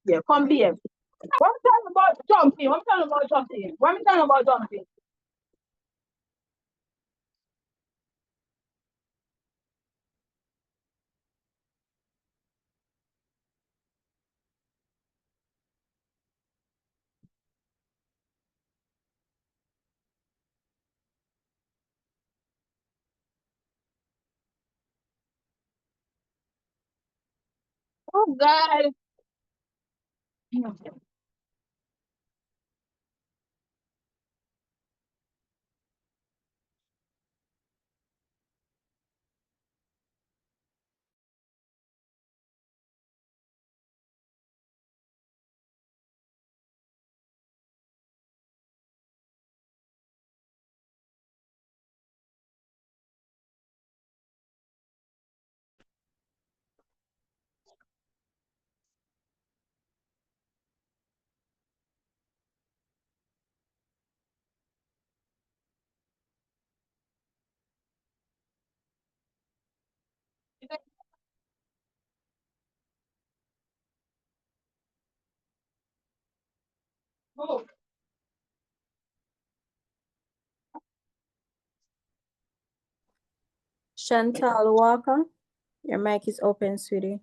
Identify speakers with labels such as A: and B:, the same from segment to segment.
A: Yeah, come here. What I'm talking about jumping? What I'm talking about jumping? What I'm talking about jumping? Oh God. Oh.
B: Chantal Walker, your mic is open, sweetie.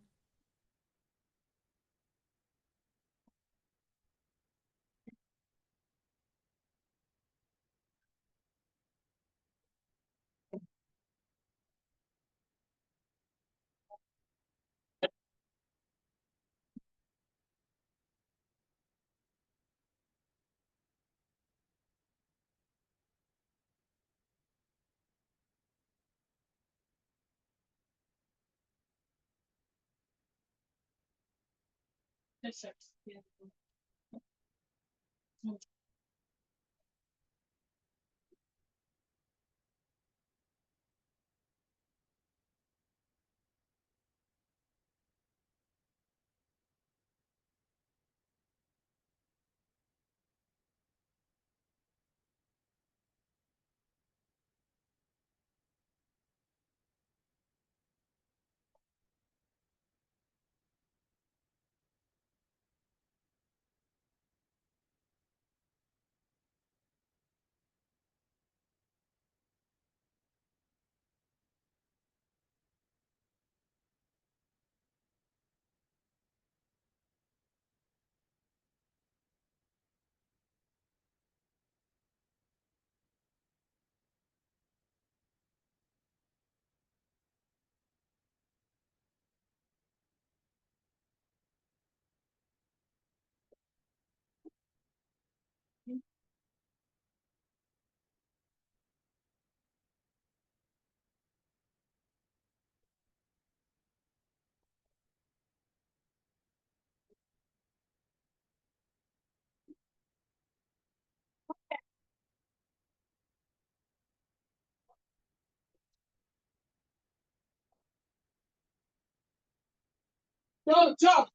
A: Don't jump.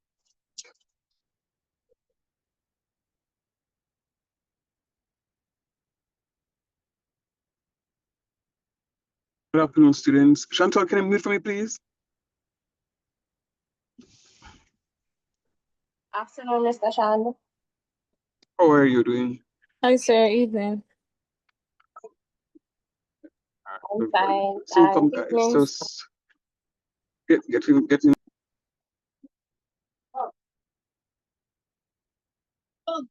C: Good afternoon, students. Chantal, can you mute for me, please?
B: Afternoon, Mr. Shand.
C: How are you doing?
B: Hi, sir. Evening. I'm fine.
C: So come, guys,
B: Evening.
C: just get
A: Oh,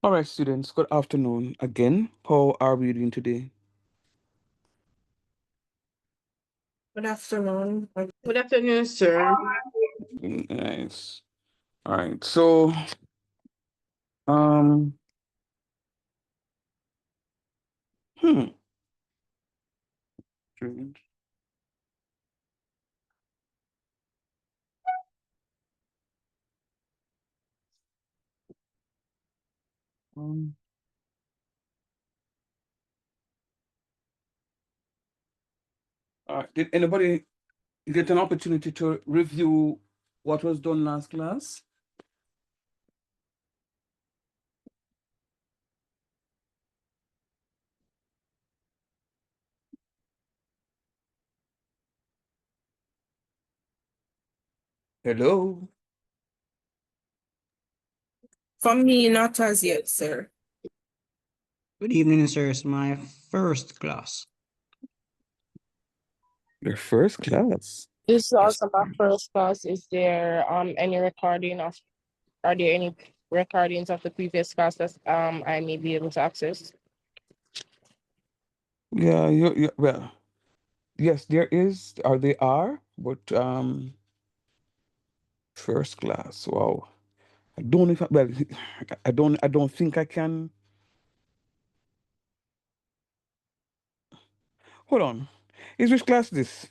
C: All right, students, good afternoon again. How are we doing today?
D: Good afternoon.
A: Good afternoon, sir.
C: Nice. All right. So, um, hmm. Um, did anybody get an opportunity to review what was done last class? Hello.
D: For me, not as yet, sir.
E: Good evening, sir. It's my first class.
C: Your first class.
D: This is
E: Yes.
D: also my first class. Is there any recording of are there any recordings of the previous class that I may be able to access?
C: Yeah, well, yes, there is, or they are, but first class. Wow. I don't if I, well, I don't think I can. Hold on. Is which class this?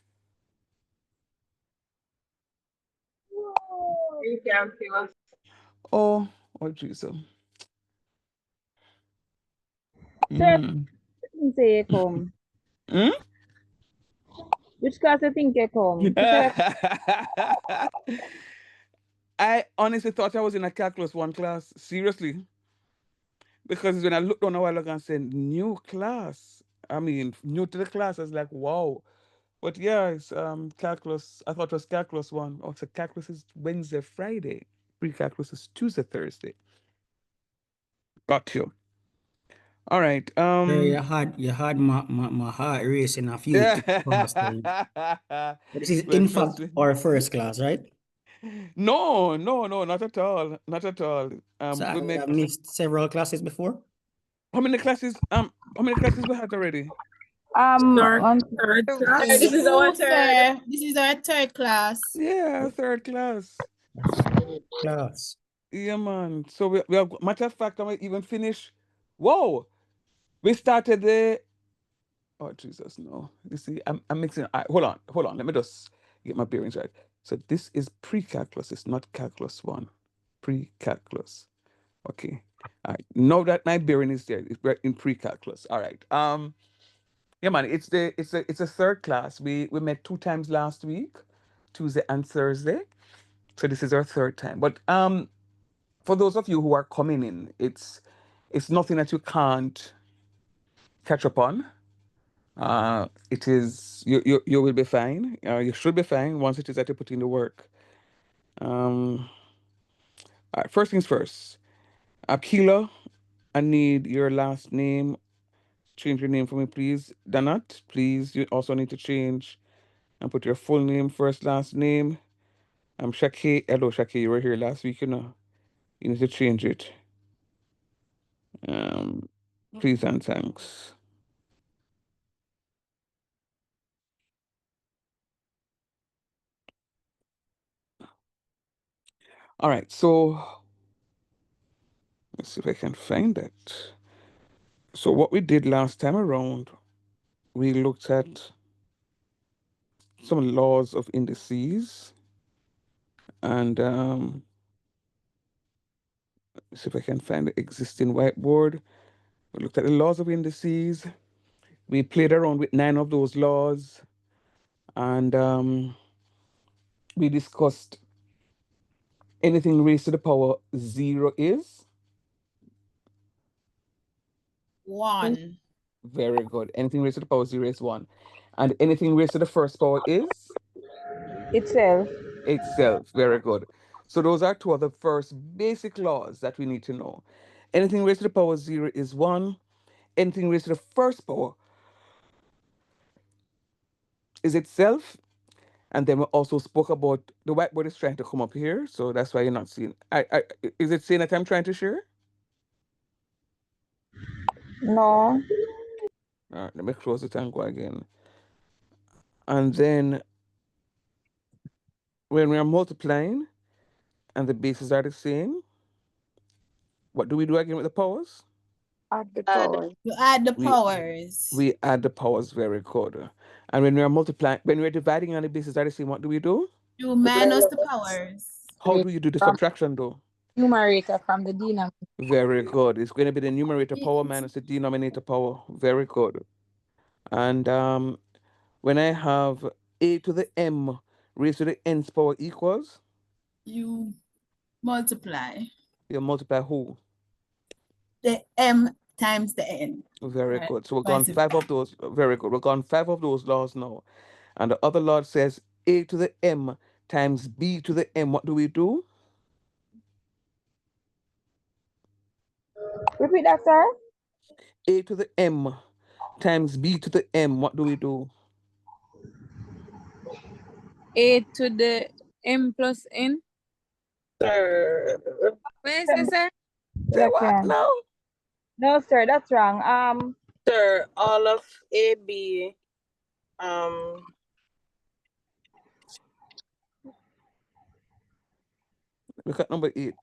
A: You can see us.
C: Oh, oh Jesus.
B: Sir,
C: Hmm.
B: you say you come.
C: Hmm?
B: Which class you think you come? To say
C: I honestly thought I was in a calculus one class. Seriously. Because when I looked on a while ago and said new class. I mean, new to the class, I was like, wow. But yeah, it's calculus. I thought it was calculus one. Oh, so calculus is Wednesday, Friday. Pre-calculus is Tuesday, Thursday. Got you. All right.
E: Sir, you had my heart racing a few past time. But this is
C: Well,
E: in
C: trust
E: fact
C: me.
E: our first class, right?
C: No, no, no, not at all. Not at all.
E: So
C: We
E: I
C: met
E: missed several classes before.
C: how many classes we had already?
D: Third,
B: on
D: third class.
A: This is our third.
F: This is our third class.
C: Yeah, third class.
E: Third class.
C: Yeah, man. So we have, matter of fact, I might even finish. Whoa, we started the. Oh Jesus, no. You see, I'm mixing. Hold on. Let me just get my bearings right. So this is pre-calculus. It's not calculus one. Pre-calculus. Okay. All right. Know that my bearing is there. We're in pre-calculus. All right. Yeah, man. It's a third class. We met two times last week, Tuesday and Thursday. So this is our third time. But for those of you who are coming in, it's nothing that you can't catch up on. It is you will be fine. You should be fine once it is that you put in the work. Um, all right, first things first. Akila, I need your last name. Change your name for me, please. Danat, please. You also need to change and put your full name, first, last name. Shaki. Hello, Shaki. You were here last week, you know. You need to change it. Um, please and thanks. All right, so let's see if I can find it. So what we did last time around, we looked at some laws of indices, and see if I can find the existing whiteboard. We looked at the laws of indices. We played around with 9 of those laws, and we discussed anything raised to the power 0 is
F: 1.
C: very good. Anything raised to the power 0 is 1, and anything raised to the first power is
B: itself.
C: itself. Very good. So those are two of the first basic laws that we need to know. Anything raised to the power 0 is 1. Anything raised to the first power is itself. And then we also spoke about the whiteboard is trying to come up here, so that's why you're not seeing. Is it saying that I'm trying to share?
B: No.
C: All right, let me close it and go again. And then when we are multiplying and the bases are the same, what do we do again with the powers?
B: Add the
D: Add.
B: power.
F: You add the
C: We
F: powers.
C: we add the powers, very good. And when we are multiplying, when we're dividing and the bases are the same, what do we do?
F: You minus the powers.
C: How do you do the
B: From
C: subtraction though?
B: numerator from the denominator.
C: Very good. It's going to be the numerator power minus the denominator power. Very good. And when I have a to the m raised to the nth power equals,
F: You multiply
C: you multiply who?
F: the m times the n.
C: Very
F: Right?
C: good. So we've gone
F: Vice
C: five of those. Very good. We've gone five of those laws now. And the other law says a to the m times b to the m. What do we do?
B: Repeat that, sir.
C: A to the m times b to the m. What do we do?
G: A to the M plus N.
D: Sir.
G: Where is this, sir?
C: Say
B: Left
C: what
B: hand.
C: now?
B: No, sir, that's wrong.
D: Sir, all of AB. Um.
C: Look at number 8.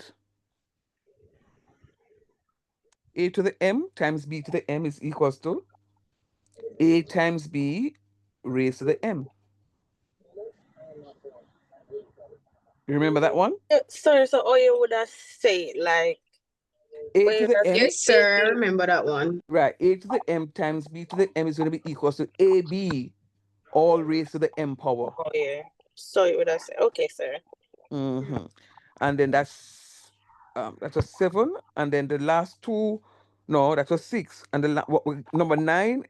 C: A to the m times b to the m is equals to a times b raised to the m. You remember that one?
D: Sir, so all you would have say like.
C: A to the m.
H: Yes, sir. I remember that one.
C: Right. A to the m times b to the m is going to be equals to ab all raised to the m power.
D: Oh yeah. So you would have said, okay, sir.
C: Mm-hmm. And then that's a 7, and then the last two, no, that's a 6, and number 9,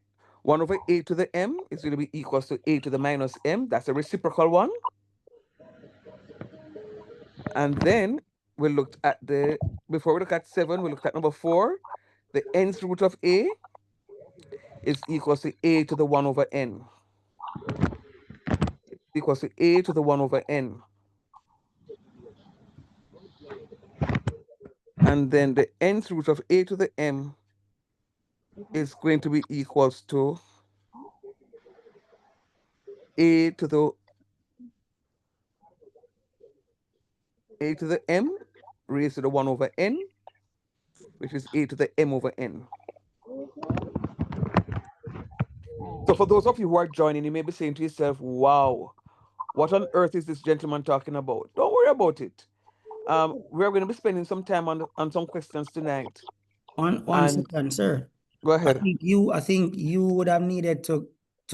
C: 1 over a to the m is going to be equals to a to the minus m. That's a reciprocal one. And then we looked at before we look at 7, we looked at number 4. The nth root of a is equals to a to the 1 over n. It's equals to a to the 1 over n. And then the nth root of a to the m is going to be equals to a to the m raised to the 1 over n, which is a to the m over n. So for those of you who are joining, you may be saying to yourself, wow, what on earth is this gentleman talking about? Don't worry about it. We're going to be spending some time on some questions tonight.
E: One
C: And
E: second, sir.
C: go
E: I
C: ahead.
E: think you would have needed to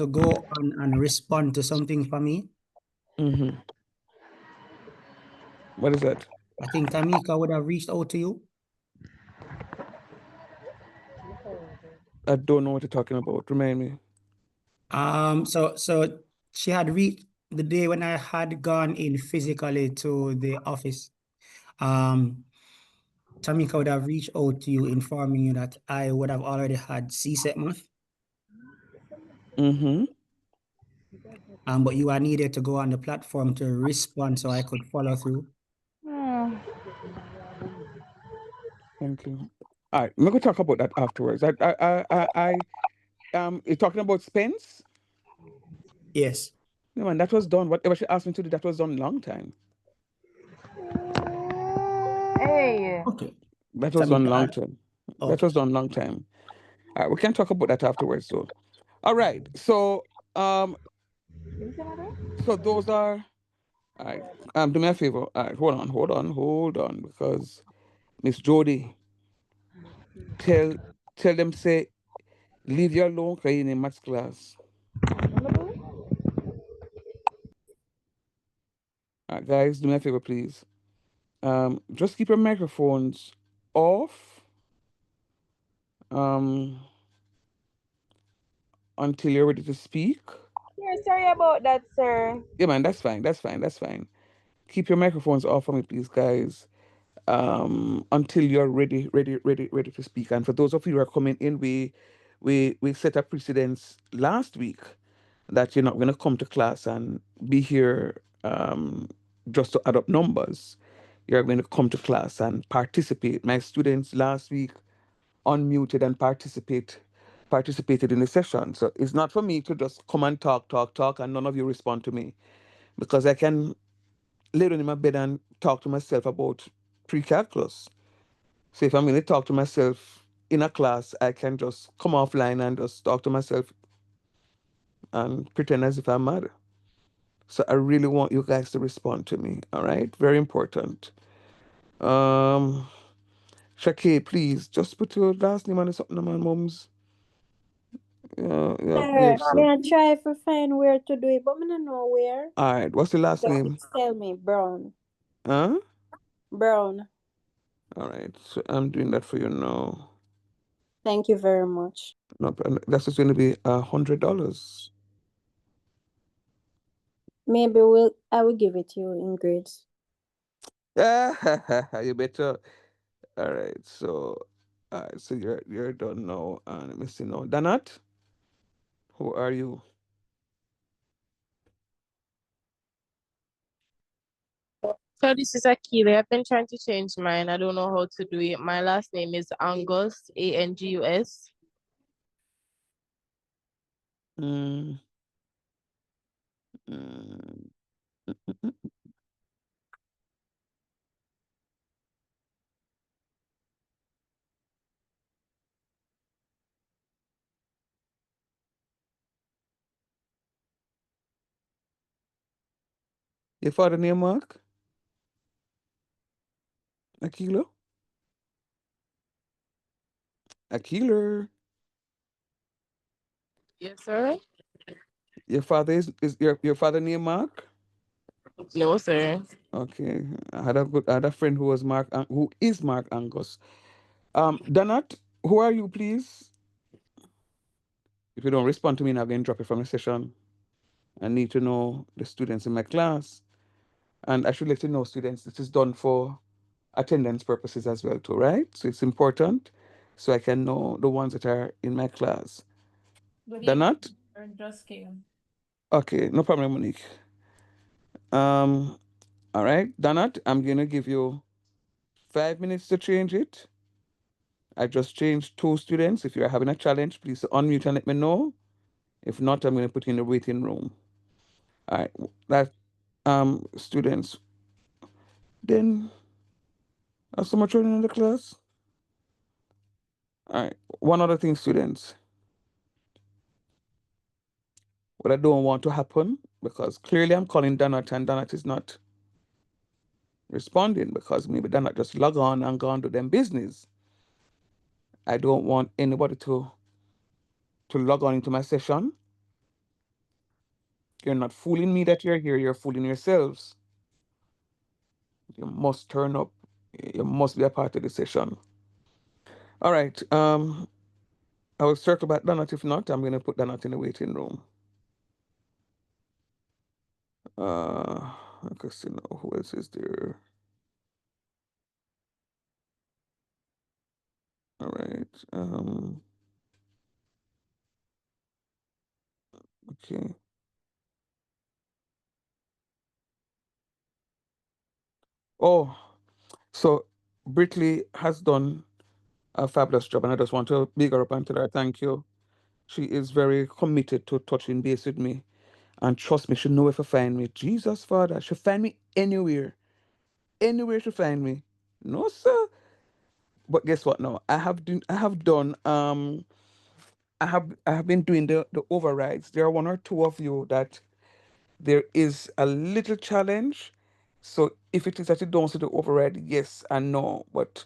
E: go on and respond to something for me.
C: Mm-hmm. What is that?
E: I think Tamika would have reached out to you.
C: I don't know what you're talking about. Remind me.
E: So she had reached the day when I had gone in physically to the office. Tamika would have reached out to you, informing you that I would have already had CSET math.
C: Mm-hmm.
E: But you are needed to go on the platform to respond so I could follow through.
C: Thank you. All right, we're gonna talk about that afterwards. You're talking about Spence?
E: Yes.
C: No man, that was done. Whatever she asked me to do, that was done long time.
B: Hey.
E: Okay.
C: That was done
E: Tamika,
C: long time. That was done long time. All right, we can talk about that afterwards though. All right, so so those are all right. Do me a favor. All right, hold on, because Miss Jody, tell them say leave you alone because you're in a maths class. All right, guys, do me a favor, please. Just keep your microphones off. Until you're ready to speak.
B: Yeah, sorry about that, sir.
C: Yeah, man, that's fine. That's fine. That's fine. Keep your microphones off for me, please, guys. Until you're ready to speak. And for those of you who are coming in, we set a precedence last week that you're not going to come to class and be here just to add up numbers. You're going to come to class and participate. My students last week unmuted and participated in the session. So it's not for me to just come and talk, and none of you respond to me, because I can lay down in my bed and talk to myself about pre-calculus. So if I'm going to talk to myself in a class, I can just come offline and just talk to myself and pretend as if I'm mad. So I really want you guys to respond to me. All right, very important. Shake, please just put your last name on something on my mom's. Yeah,
B: Sir,
C: name, sir.
B: me I try to find where to do it, but me don't know where.
C: All right, what's the last name?
B: Just tell me, Brown.
C: Huh?
B: Brown.
C: All right, so I'm doing that for you now.
B: Thank you very much.
C: No, that's just going to be $100.
B: Maybe I will give it to you in grades.
C: You better. All right, so you're done now. Let me see now. Danat, who are you?
D: So this is Akili. I've been trying to change mine. I don't know how to do it. My last name is Angus, Angus.
C: Mm, mm, mm, mm, mm. Your father name Mark? Akilo? Akilo.
D: Yes, sir.
C: Your father is your father name Mark?
D: No, sir.
C: Okay. I had a friend who was who is Mark Angus. Danat, who are you, please? If you don't respond to me, I'm going to drop you from the session. I need to know the students in my class. And I should let you know, students, this is done for attendance purposes as well, too, right? So it's important so I can know the ones that are in my class. Danat?
G: Just came.
C: Okay, no problem, Monique. Um, all right, Danat, I'm gonna give you 5 minutes to change it. I just changed two students. If you're having a challenge, please unmute and let me know. If not, I'm gonna put you in the waiting room. All right, that students. Then have so much running in the class. All right, one other thing, students. What I don't want to happen, because clearly I'm calling Danat and Danat is not responding because maybe Danat just log on and go on to them business. I don't want anybody to log on into my session. You're not fooling me that you're here, you're fooling yourselves. You must turn up. You must be a part of the session. All right. I will circle back Donut. If not, I'm gonna put Donut in the waiting room. I can see now who else is there. All right. Okay. Oh, so Britley has done a fabulous job, and I just want to big her up and tell her thank you. She is very committed to touching base with me. And trust me, she know where to find me. Jesus, Father, she'll find me anywhere. Anywhere to find me. No, sir. But guess what now? I have been doing the overrides. There are one or two of you that there is a little challenge. So if it is that you don't see the override, yes and no. But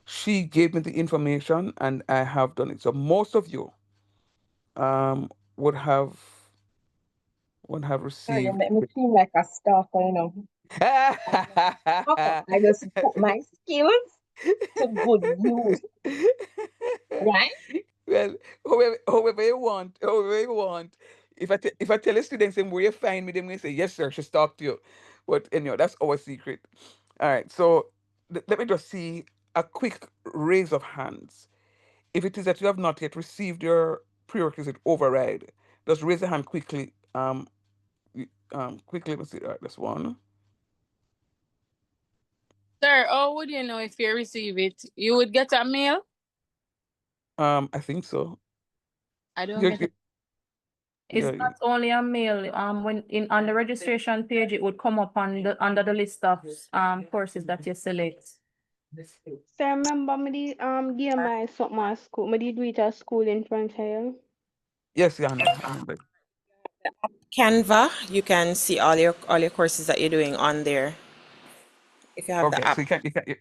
C: she gave me the information and I have done it. So most of you um would have
I: Sir, you
C: received.
I: make me feel like a stalker, you know. I just put my skills to good use, right?
C: Well, however you want. If I tell the students them where you find me, they may say, yes, sir, she talked to you. But anyhow, that's our secret. All right, so let me just see a quick raise of hands. If it is that you have not yet received your prerequisite override, just raise your hand quickly. Quickly, let's see. All right, that's one.
G: Sir, how would you know if you receive it? You would get a mail?
C: I think so.
D: I don't
C: You,
D: get
C: you,
D: it. It's
C: yeah,
D: not only a mail. When on the registration page, it would come up on the under the list of courses that you select.
J: So remember me the give my something at school. Me did do it at school in front here.
C: yes, Yana, I remember.
K: Canva, you can see all your courses that you're doing on there if you have the
C: Okay,
K: app.
C: so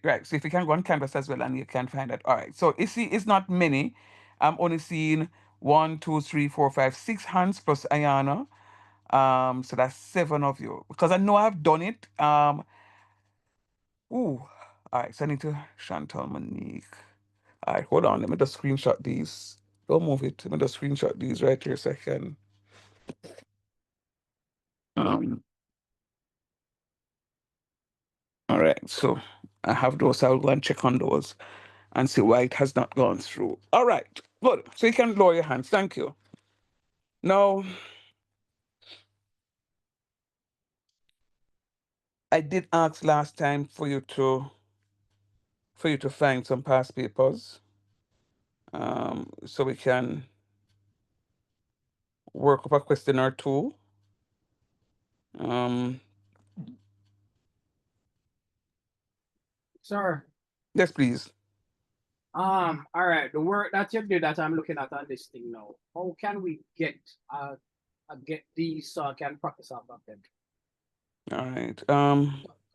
C: right. So if you can go on Canvas as well, and you can find it. All right. So you see, it's not many. I'm only seeing 1, 2, 3, 4, 5, 6 hands plus Ayana. So that's 7 of you because I know I've done it. Ooh. All right. So I need to Chantal Monique. All right. Hold on. Let me just screenshot these. Don't move it. Let me just screenshot these right here so I can. Um. All right. So I have those. I'll go and check on those and see why it has not gone through. All right. Good. So you can lower your hands. Thank you. Now, I did ask last time for you to find some past papers, so we can work up a question or two. Um,
E: Sir,
C: yes, please.
E: all right, the work that you did that I'm looking at on this thing now, how can we get these so I can practice off of them?
C: All right.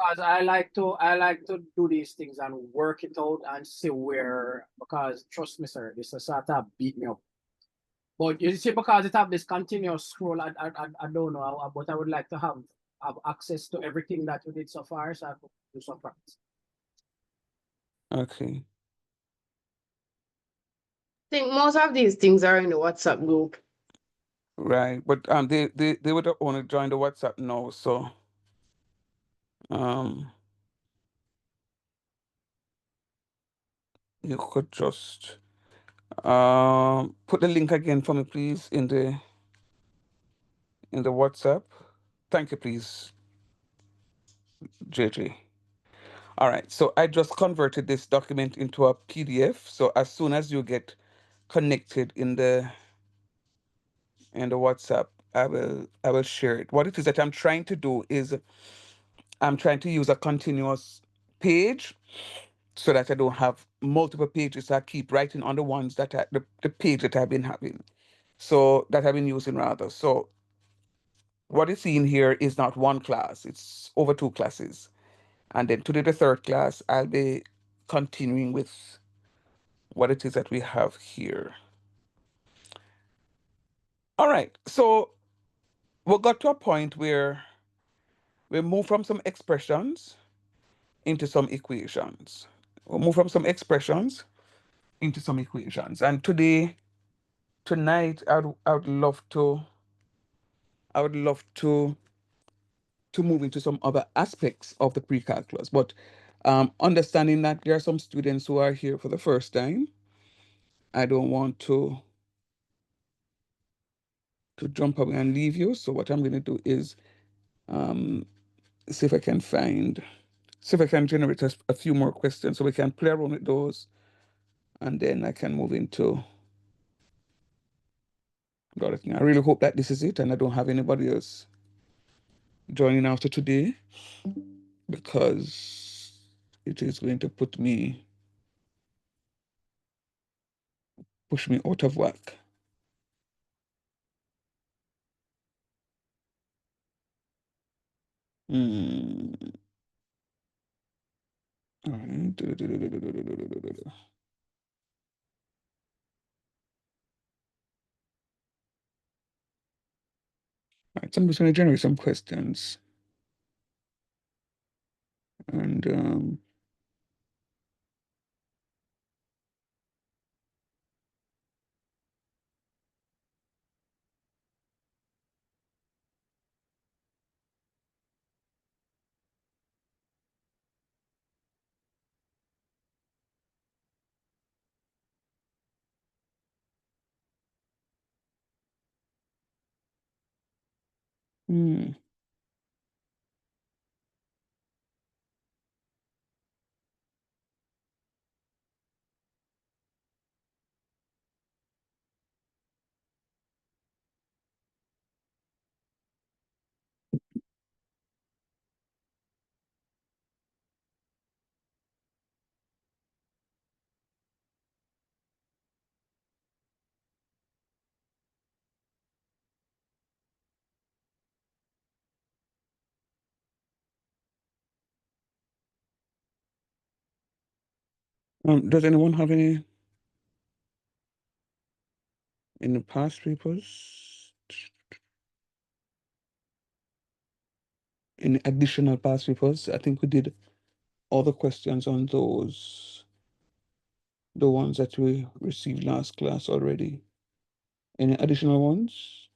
E: Because I like to do these things and work it out and see where, because trust me, sir, this is sort of beat me up. But you see, because it have this continuous scroll, I don't know, but I would like to have access to everything that you did so far, so I could do some practice.
C: Okay.
H: I think most of these things are in the WhatsApp group.
C: Right. But they would only join the WhatsApp now, so um you could just put the link again for me, please, in the WhatsApp. Thank you, please, JJ. All right, so I just converted this document into a PDF. So as soon as you get connected in the WhatsApp, I will share it. What it is that I'm trying to do is I'm trying to use a continuous page so that I don't have multiple pages. So I keep writing on the ones that the page that I've been having. So that I've been using rather. So what is seen here is not one class, it's over 2 classes. And then today the third class, I'll be continuing with what it is that we have here. All right, so we got to a point where we move from some expressions into some equations. We'll move from some expressions into some equations. And tonight, I would love to move into some other aspects of the pre-calculus. But understanding that there are some students who are here for the first time, I don't want to jump away and leave you. So what I'm going to do is um, see if I can generate a few more questions so we can play around with those, and then I can move into the other thing. I really hope that this is it and I don't have anybody else joining after today, because it is going to push me out of whack. All right, so I'm just going to generate some questions. And hmm. Does anyone have any in the past papers? Any additional past papers? I think we did all the questions on those, the ones that we received last class already. Any additional ones?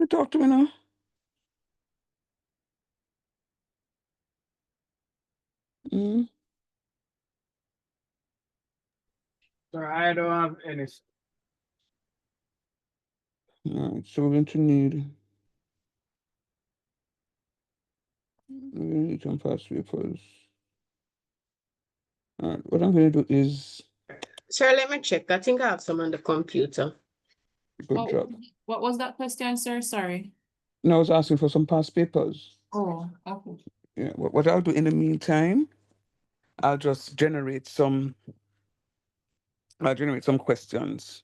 C: You talk to me now. Mm.
E: Sir, I don't have any.
C: All right, so we're going to need some past papers. All right, what I'm going to do is
H: Sir, let me check. I think I have some on the computer.
C: good job.
L: What was that question, sir? Sorry.
C: No, I was asking for some past papers.
L: Oh, okay.
C: Yeah, what I'll do in the meantime, I'll just generate some. I'll generate some questions,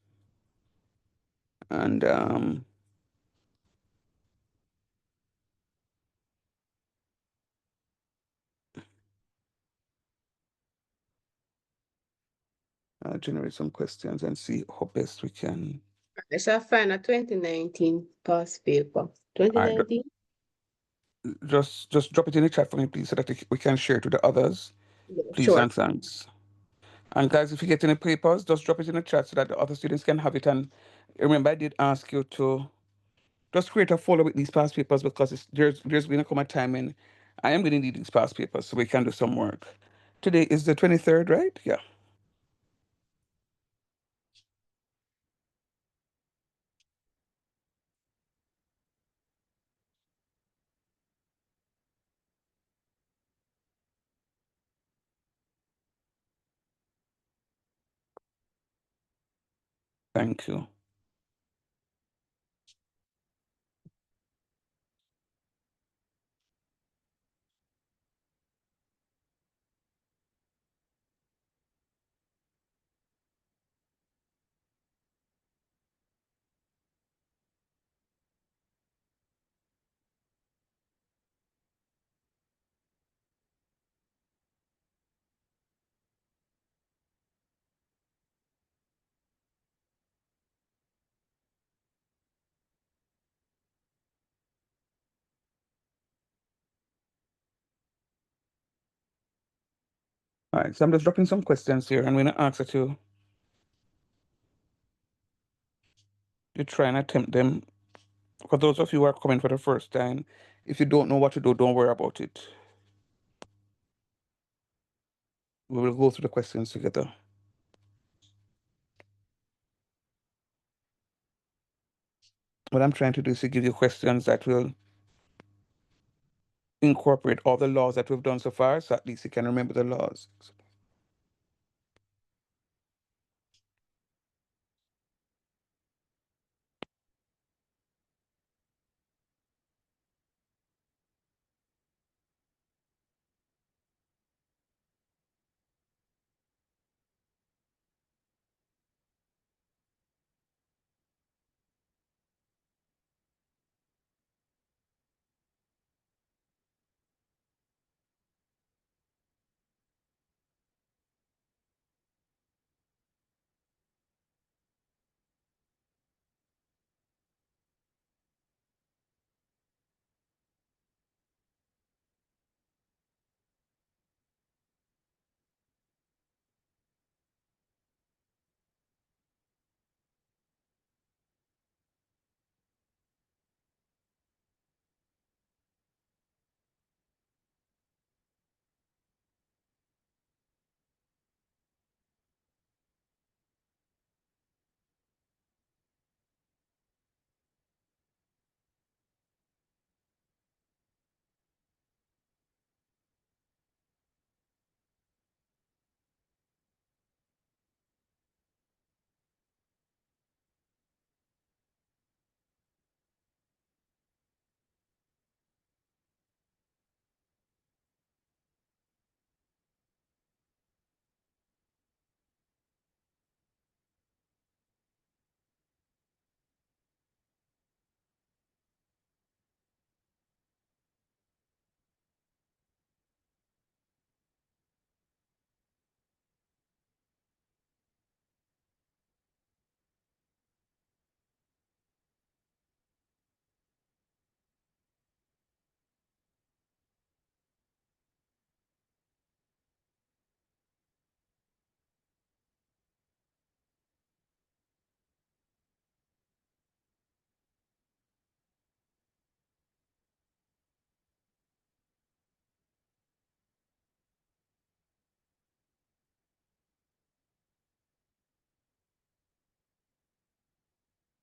C: and I'll generate some questions and see how best we can.
H: Let's find a 2019 past paper.
C: All right,
H: 2019?
C: just drop it in the chat for me, please, so that we can share it to the others. Please
H: Sure.
C: and thanks. And guys, if you get any papers, just drop it in the chat so that the other students can have it. And remember, I did ask you to just create a folder with these past papers because there's going to come a time when I am going to need these past papers so we can do some work. Today is the 23rd, right? Yeah. Thank you. All right, so I'm just dropping some questions here. I'm going to ask that you try and attempt them. For those of you who are coming for the first time, if you don't know what to do, don't worry about it. We will go through the questions together. What I'm trying to do is to give you questions that will incorporate all the laws that we've done so far, so at least you can remember the laws.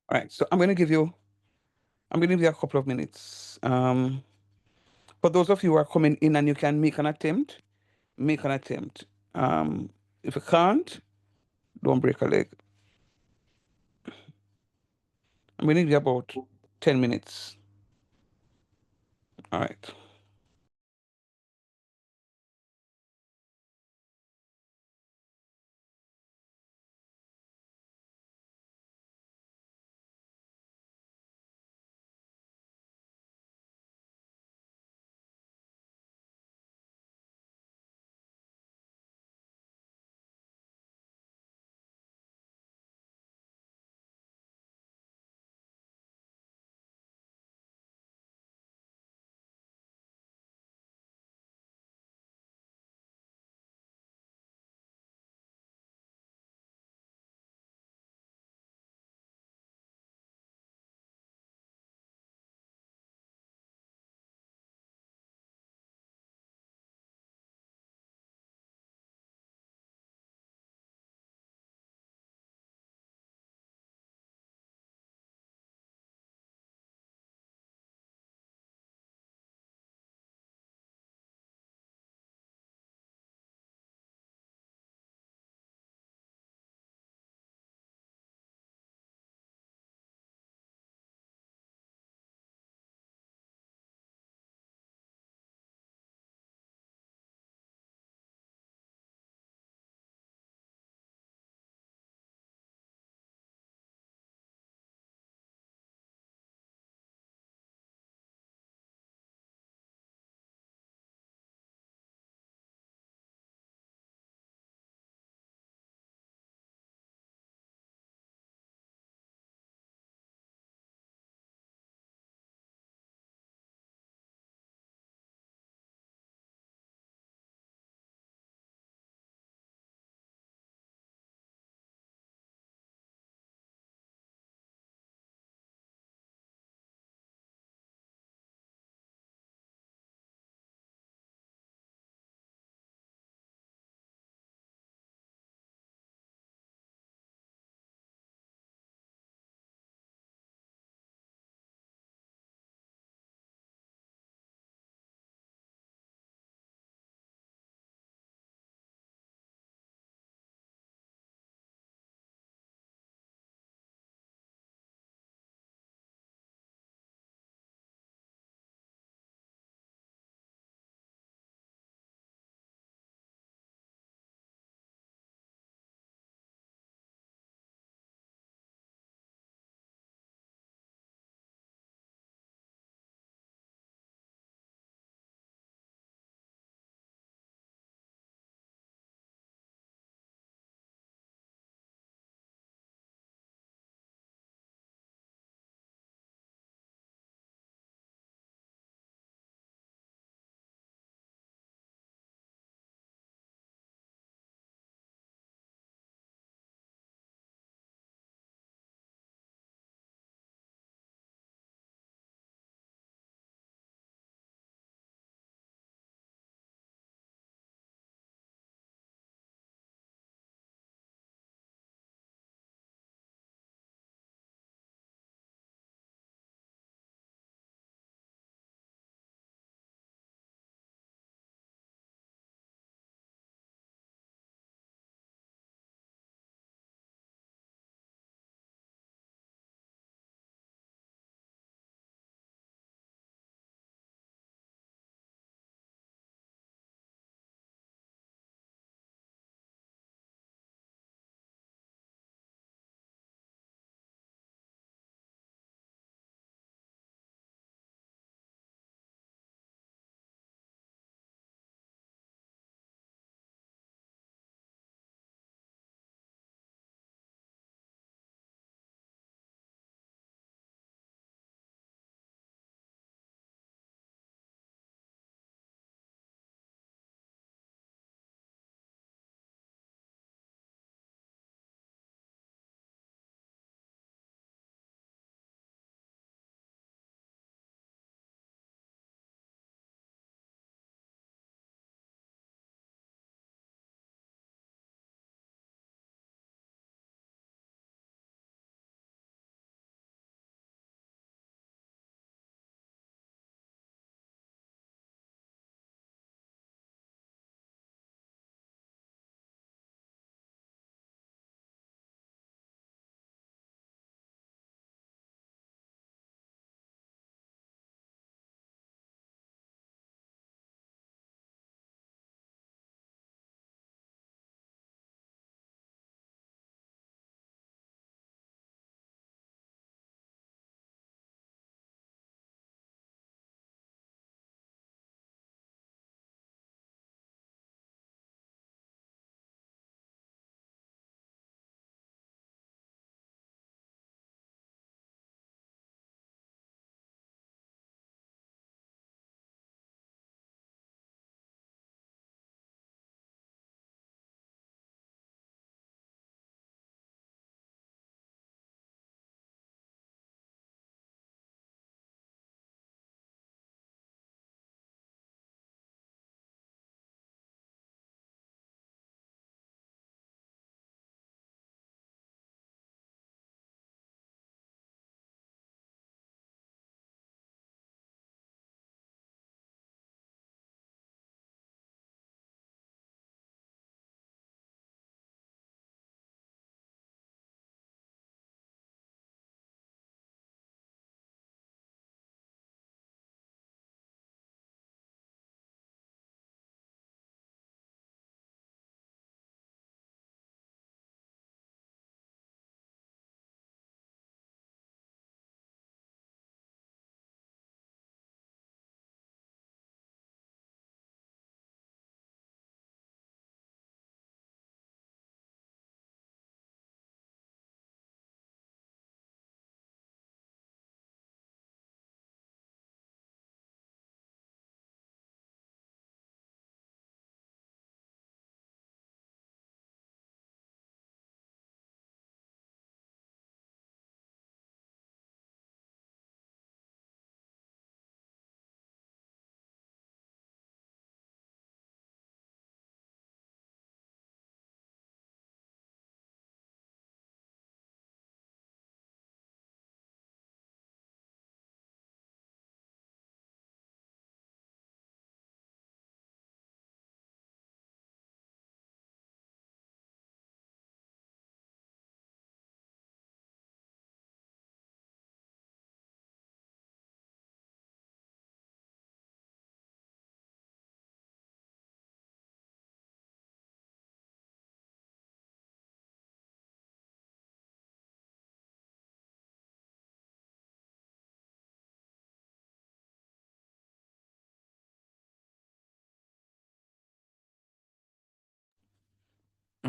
C: All right, so I'm going to give you a couple of minutes. For those of you who are coming in and you can make an attempt, make an attempt. If you can't, don't break a leg. I'm going to give you about 10 minutes. All right.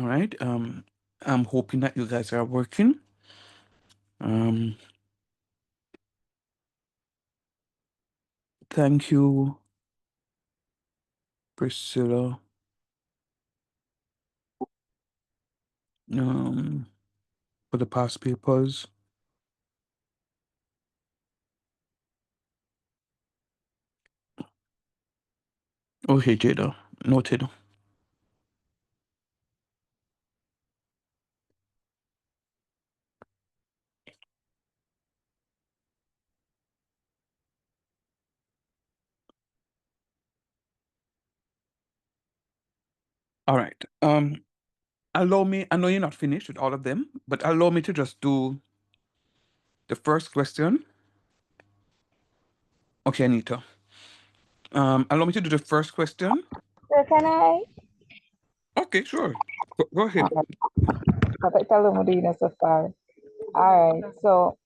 C: All right. I'm hoping that you guys are working. Thank you, Priscilla. For the past papers. Okay, Jada. Noted. All right. Allow me, I know you're not finished with all of them, but allow me to just do the first question. Okay, Anita. Allow me to do the first question.
A: So can I?
C: Okay, sure. Go ahead.
A: I tell them what doing so far. All right. So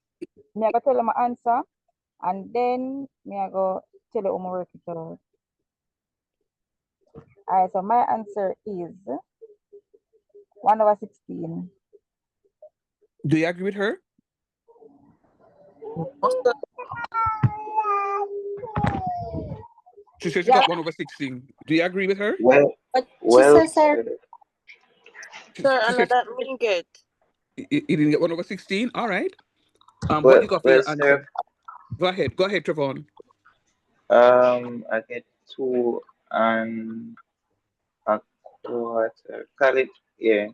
A: me I go tell them my answer, and then me I go tell you how my work it out. All right. So my answer is 1/16.
C: Do you agree with her? She said she got 1/16. Do you agree with her?
K: Well,
B: But she
K: well,
B: says, sir,
K: sir,
C: She
K: I know
C: said
K: that me get.
C: you didn't get 1/16. All right. What
K: Well,
C: you got for
K: well,
C: your
K: sir,
C: answer? Go ahead. Go ahead, Trevon.
K: I get 2 and a quarter. Call it, yeah,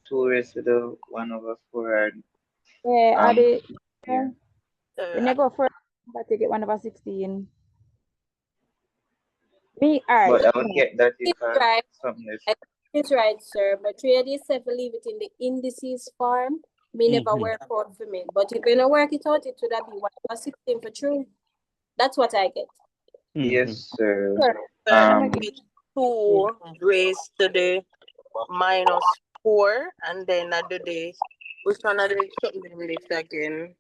K: 2 raised to the 1/4.
A: Yeah, I
K: Um,
A: did.
K: yeah.
A: When you go first, but you get 1/16. Me, all right.
K: But I would get that if
B: it's right.
K: something else.
B: I think it's right, sir. But trade yourself leave it in the indices form. Me never work out for me. But if you don't work it out, it would have been 1/16 for true. That's what I get.
K: Yes, sir.
A: Sure.
H: Sir,
A: Let me
H: I get 2 raised to the -4, and then I do the which one I do something with it again.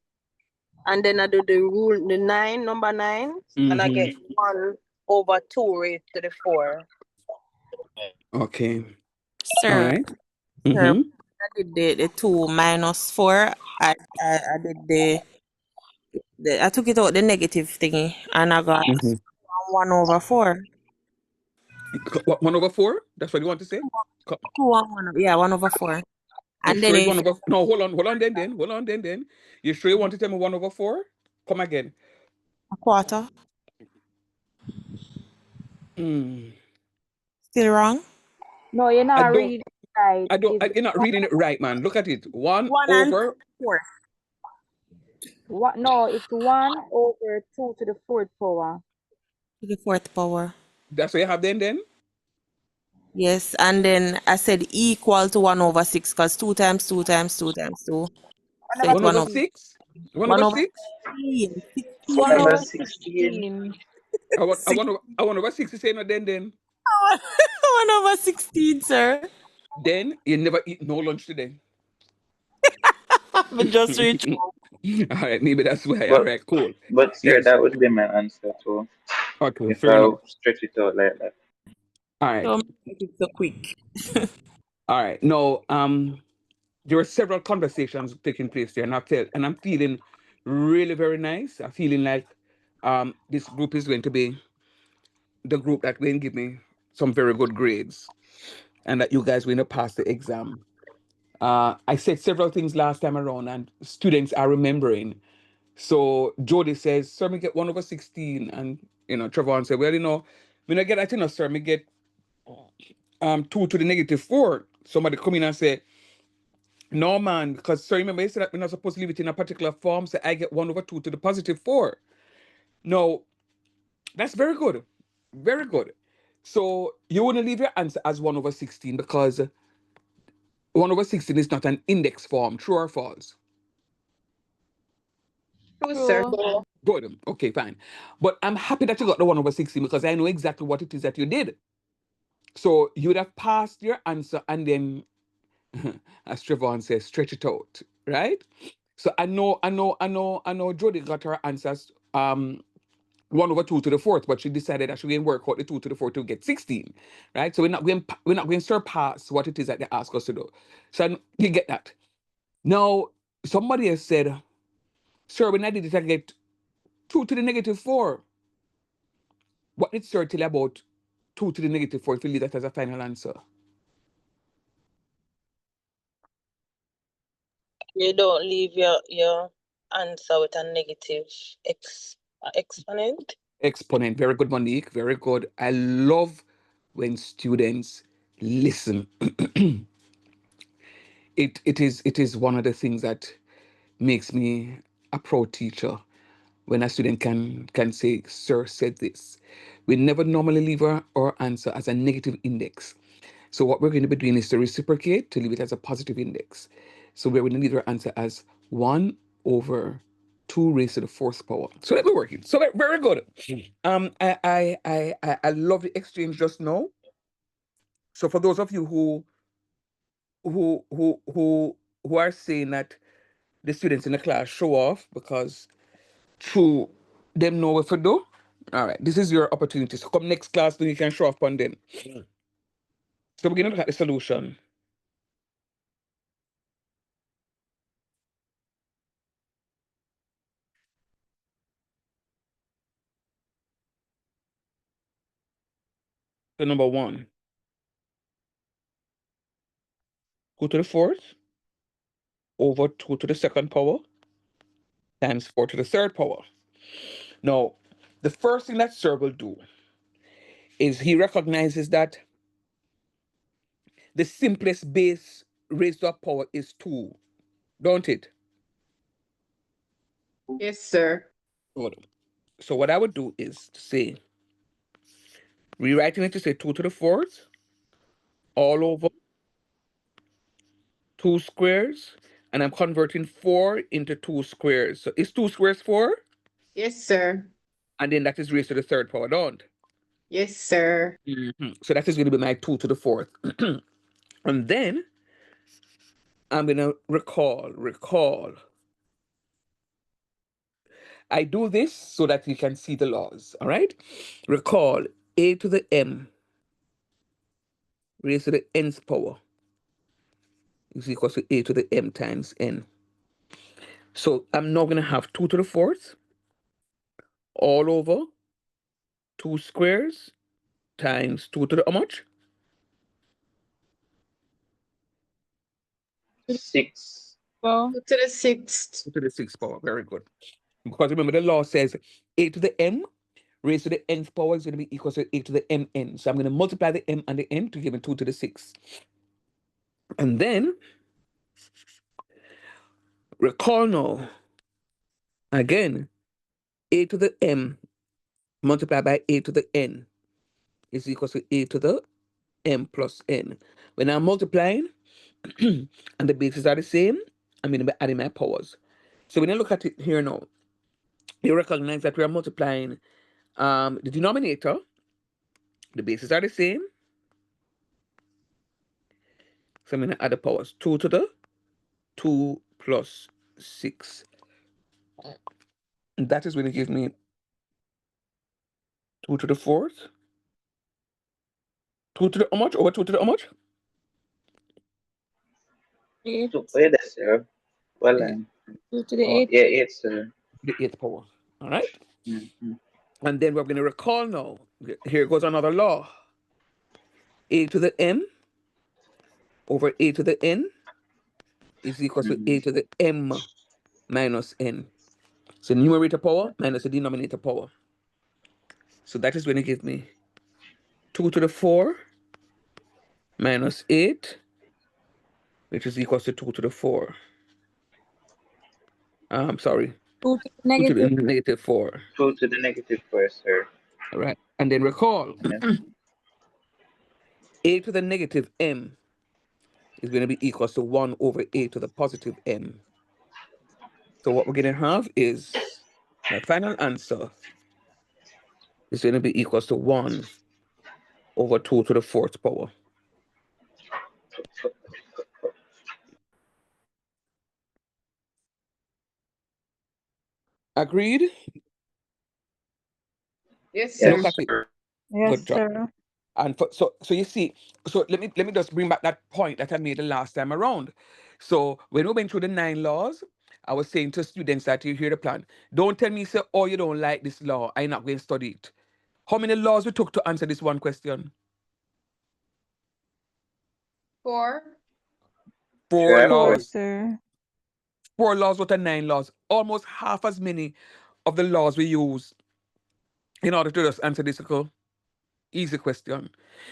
H: And then I do the rule, the number 9, and I get 1/2 raised to the 4.
C: Okay. All
K: Sir,
C: right.
K: sir, I did the 2 - 4. I did I took it out the negative thingy, and I got 1/4.
C: 1/4? That's what you want to say?
K: 1/4.
C: You
K: And
C: sure
K: then
C: it's
K: if
C: 1/4? No, hold on, then. You sure you want to tell me 1/4? Come again.
K: a quarter,
C: Mm.
K: still wrong.
A: No, you're
C: I
A: not
C: don't.
A: reading right.
C: You're not reading it right, man. Look at it. 1
K: 1 and
C: over.
K: 4
A: What? No, it's 1/2 to the fourth power.
K: to the 4th power.
C: That's what you have then?
K: Yes, and then I said equal to 1/6 because 2 times 2 times 2 times 2. So it's
C: 1 over
K: 1 over
C: 6? 1
K: 1
C: over
K: over
C: 6?
K: 16. 16.
H: 1/16.
C: I want over 6 is saying no then.
K: 1/16, sir.
C: Then you never eat no lunch today.
K: But just reach.
C: All right, maybe that's why. All
K: But
C: right, cool.
K: but sir,
C: Yes.
K: that would be my answer too.
C: Okay,
K: If
C: fair
K: I
C: enough.
K: stretch it out like that.
C: All right.
K: Don't make it so quick.
C: All right. No, there were several conversations taking place there, and I'm feeling really very nice. I'm feeling like this group is going to be the group that will give me some very good grades, and that you guys will pass the exam. I said several things last time around, and students are remembering. So Jody says, "Sir, me get 1/16," and Trevor said, "Well, when I get that, sir, me get 2 to the -4." Somebody come in and say, "No, man, because sir, remember you said that we're not supposed to leave it in a particular form, so I get 1/2 to the +4." No, that's very good, very good. So you wouldn't leave your answer as 1/16 because 1/16 is not an index form. True or false?
H: True, sir.
G: True.
C: Good. Okay, fine. But I'm happy that you got the 1/16 because I know exactly what it is that you did. So you would have passed your answer and then, as Trevon says, stretch it out, right? So I know Jody got her answers 1 over 2 to the fourth, but she decided that she going to work out the 2 to the fourth to get 16, right? So we're not going to surpass what it is that they ask us to do. So you get that. Now, somebody has said, sir, when I did it, I get 2 to the negative 4. What did sir tell you about 2 to the negative 4 if you leave that as a final answer?
H: You don't leave your answer with a negative exponent.
C: Exponent. Very good, Monique. Very good. I love when students listen. It is one of the things that makes me a proud teacher when a student can say, sir said this. We never normally leave our answer as a negative index. So what we're going to be doing is to reciprocate, to leave it as a positive index. So we're going to leave our answer as 1 over 2 raised to the fourth power. So let me work it. So very good. I love the exchange just now. So for those of you who are saying that the students in the class show off because true them know what to do. All right, this is your opportunity. So come next class, then you can show off on them. So we're going to look at the solution. So number 1, 2 to the fourth over 2 to the second power times 4 to the third power. Now, the first thing that sir will do is he recognizes that the simplest base raised up power is 2, don't it?
M: Yes, sir.
C: Good. So what I would do is to say, rewriting it to say 2 to the fourth all over 2 squares, and I'm converting 4 into 2 squares. So is 2 squares 4?
M: Yes, sir.
C: And then that is raised to the third power, don't?
M: Yes, sir.
C: So that is going to be my 2 to the fourth. And then I'm going to recall. I do this so that you can see the laws, all right? Recall a to the m raised to the nth power is equal to a to the m times n. So I'm now going to have 2 to the fourth all over 2 squares times 2 to the how much?
M: 6.
G: Well,
M: 2 to the 6th.
C: 2 to the 6th power. Very good. Because remember, the law says a to the m raised to the nth power is going to be equal to a to the mn. So I'm going to multiply the m and the n to give me 2 to the 6th. And then recall now, again, a to the m multiplied by a to the n is equal to a to the m plus n. When I'm multiplying and the bases are the same, I'm going to be adding my powers. So when I look at it here now, you recognize that we are multiplying the denominator, the bases are the same. So I'm going to add the powers. 2 to the 2 plus 6. And that is going to give me 2 to the fourth. 2 to the how much? Over 2 to the how much?
G: 8.
N: 2 sir. Well,
G: 2 to the
N: oh,
G: 8.
N: yeah, 8, sir.
C: The 8th power. All right?
N: Mm-hmm.
C: And then we're going to recall now. Here goes another law. A to the m over a to the n is equal to a to the m minus n. So numerator power minus the denominator power. So that is going to give me 2 to the 4 minus 8, which is equal to 2 to the 4. I'm sorry.
G: 2 to the
C: 2 to the
G: negative.
C: negative 4.
N: 2 to the negative 4, sir.
C: All right. And then recall a to the negative m is going to be equal to 1 over a to the positive m. So what we're going to have is my final answer is going to be equal to 1 over 2 to the fourth power. Agreed?
M: Yes,
C: You
M: sir.
C: don't catch it.
A: Yes,
C: Good job.
A: sir.
C: And so you see, so let me just bring back that point that I made the last time around. So when we went through the 9 laws, I was saying to students that you hear the plan. Don't tell me, say, oh, you don't like this law, I'm not going to study it. How many laws we took to answer this one question?
M: 4.
C: 4
N: Sure.
A: 4,
C: laws.
A: sir.
C: 4 laws out of 9 laws. Almost half as many of the laws we use in order to just answer this easy question.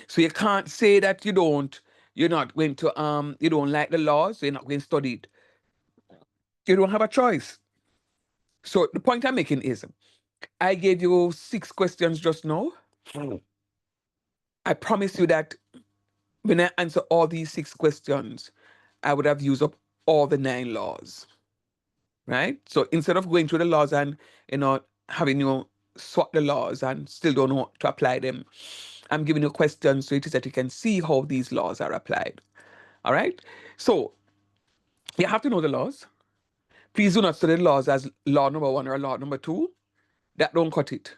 C: So you can't say that you're not going to you don't like the laws, so you're not going to study it. You don't have a choice. So the point I'm making is I gave you 6 questions just now. I promise you that when I answer all these 6 questions, I would have used up all the 9 laws. Right? So instead of going through the laws and having you swap the laws and still don't know how to apply them, I'm giving you questions so it is that you can see how these laws are applied. All right? So you have to know the laws. Please do not study the laws as law number 1 or law number 2. That don't cut it.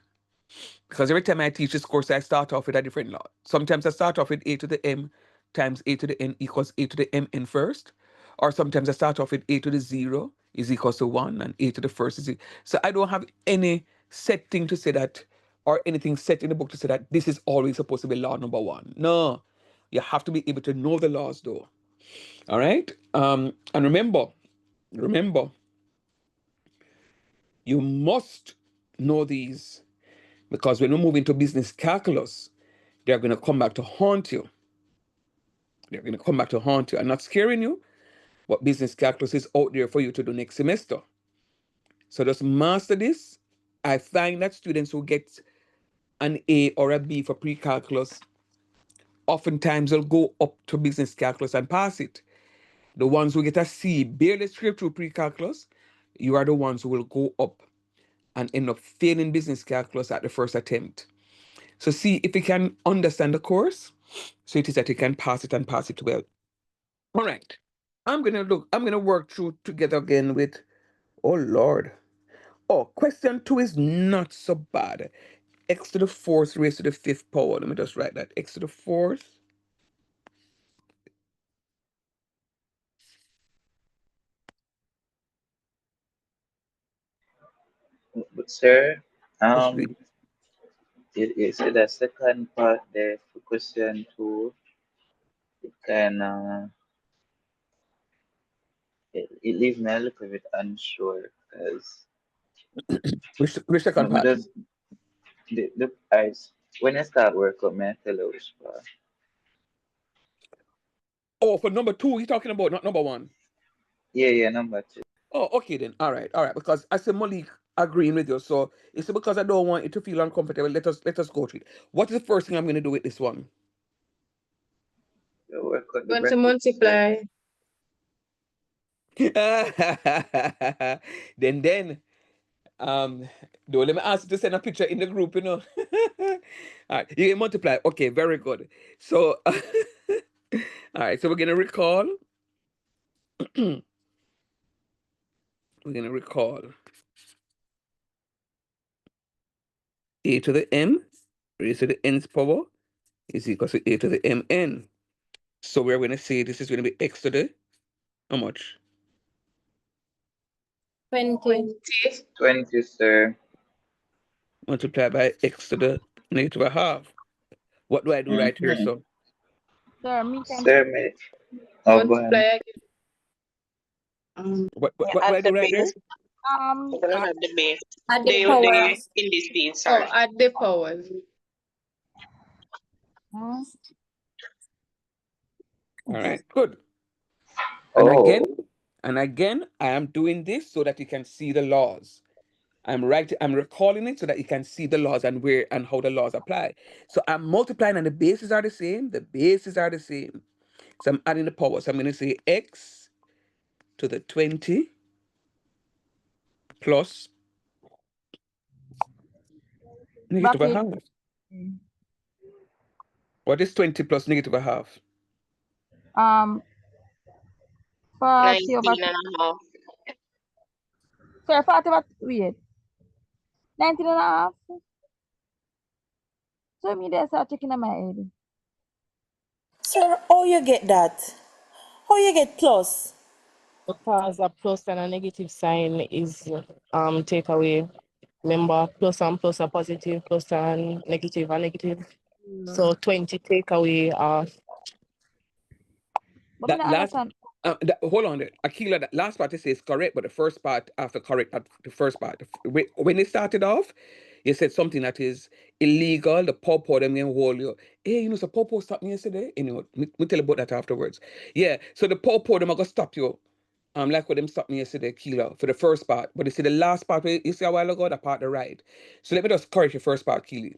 C: Because every time I teach this course, I start off with a different law. Sometimes I start off with a to the m times a to the n equals a to the mn first. Or sometimes I start off with a to the 0 is equals to 1 and a to the first is so I don't have any set thing to say that or anything set in the book to say that this is always supposed to be law number 1. No. You have to be able to know the laws though. All right? And remember, you must know these because when we move into business calculus, they're going to come back to haunt you. They're going to come back to haunt you. I'm not scaring you, but business calculus is out there for you to do next semester. So just master this. I find that students who get an A or a B for pre-calculus oftentimes will go up to business calculus and pass it. The ones who get a C, barely scrape through pre-calculus, you are the ones who will go up and end up failing business calculus at the first attempt. So see if you can understand the course, so it is that you can pass it and pass it well. All right. I'm gonna work through together again with, oh Lord. Oh, question 2 is not so bad. X to the 4th raised to the 5th power. Let me just write that. X to the 4th.
N: But sir,
C: Let's read.
N: you said the second part there for question 2, it kind it leaves me a little bit unsure because
C: Which second
N: me
C: part?
N: just the eyes when I start work up, me I tell you which part.
C: Oh, for number 2, you're talking about, not number 1.
N: Yeah, number 2.
C: Oh, okay then. All right. Because I said Malik agreeing with you. So it's because I don't want you to feel uncomfortable. Let us go through it. What is the first thing I'm gonna do with this one?
N: You work out the
M: Going to
N: bracket, sir.
M: multiply.
C: then don't let me ask you to send a picture in the group, All right, you can multiply. Okay, very good. So all right, so we're gonna recall. We're gonna recall a to the m raised to the nth power is equal to a to the mn. So we're gonna say this is gonna be x to the how much?
B: 20.
N: 20, sir.
C: Multiply by x to the negative a half. What do I do right here,
N: Mm-hmm.
C: so?
A: Sir, me can
N: Sir, me. Oh, go
M: Multiply
N: ahead.
M: again.
C: What do I
K: Add the
C: do right there?
K: base. You're gonna add the base.
B: Add the
K: The
B: powers.
K: indices,
M: Oh,
K: sorry.
M: add the powers.
C: All right, good.
N: Oh,
C: And again, I am doing this so that you can see the laws. I'm recalling it so that you can see the laws and where and how the laws apply. So I'm multiplying and the bases are the same. The bases are the same. So I'm adding the power. So I'm going to say x to the 20 plus negative a
A: bracket.
C: half. What is 20 plus negative a half?
A: 40 over
K: 19 and a half.
A: Sir, 40 over wait. 19 and a half. So me there start checking in my head.
K: Sir, how you get that? How you get plus?
D: Because a plus and a negative sign is take away. Remember, plus and plus are positive, plus and negative are negative. So 20 take away
A: But me
C: That
A: not
C: last,
A: understand.
C: hold on there. Akila, that last part you say is correct, but the first part after correct, the first part. When it started off, you said something that is illegal. The popo them can hold you. Hey, you know, so popo stopped me yesterday. Anyway, me tell you about that afterwards. Yeah, so the popo them are gonna stop you. Like what them stopped me yesterday, Keela, for the first part. But you see the last part, you see a while ago, that part the right. So let me just correct your first part, Keely.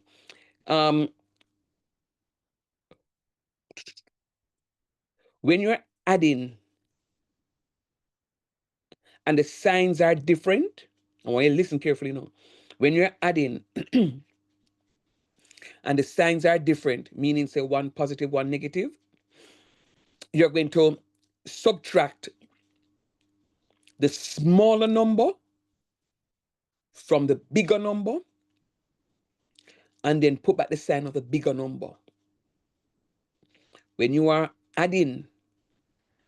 C: Um, when you're adding and the signs are different, I want you to listen carefully now. When you're adding and the signs are different, meaning say one positive, one negative, you're going to subtract the smaller number from the bigger number and then put back the sign of the bigger number. When you are adding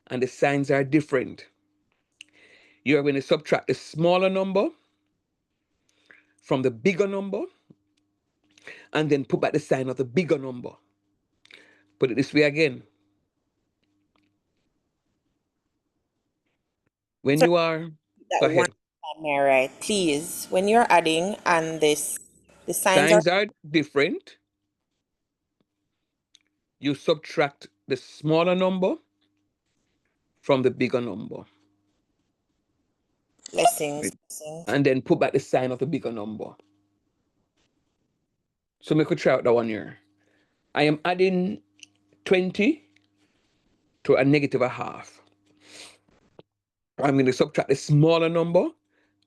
C: and the signs are different, you're going to subtract the smaller number from the bigger number and then put back the sign of the bigger number. Put it this way again. When
K: Sir,
C: you are,
K: that
C: go
K: one
C: ahead.
K: time here, right? Please, when you're adding and the signs are
C: Signs are different. You subtract the smaller number from the bigger number.
K: blessings.
C: And then put back the sign of the bigger number. So we could try out that one here. I am adding 20 to a negative a half. I'm going to subtract the smaller number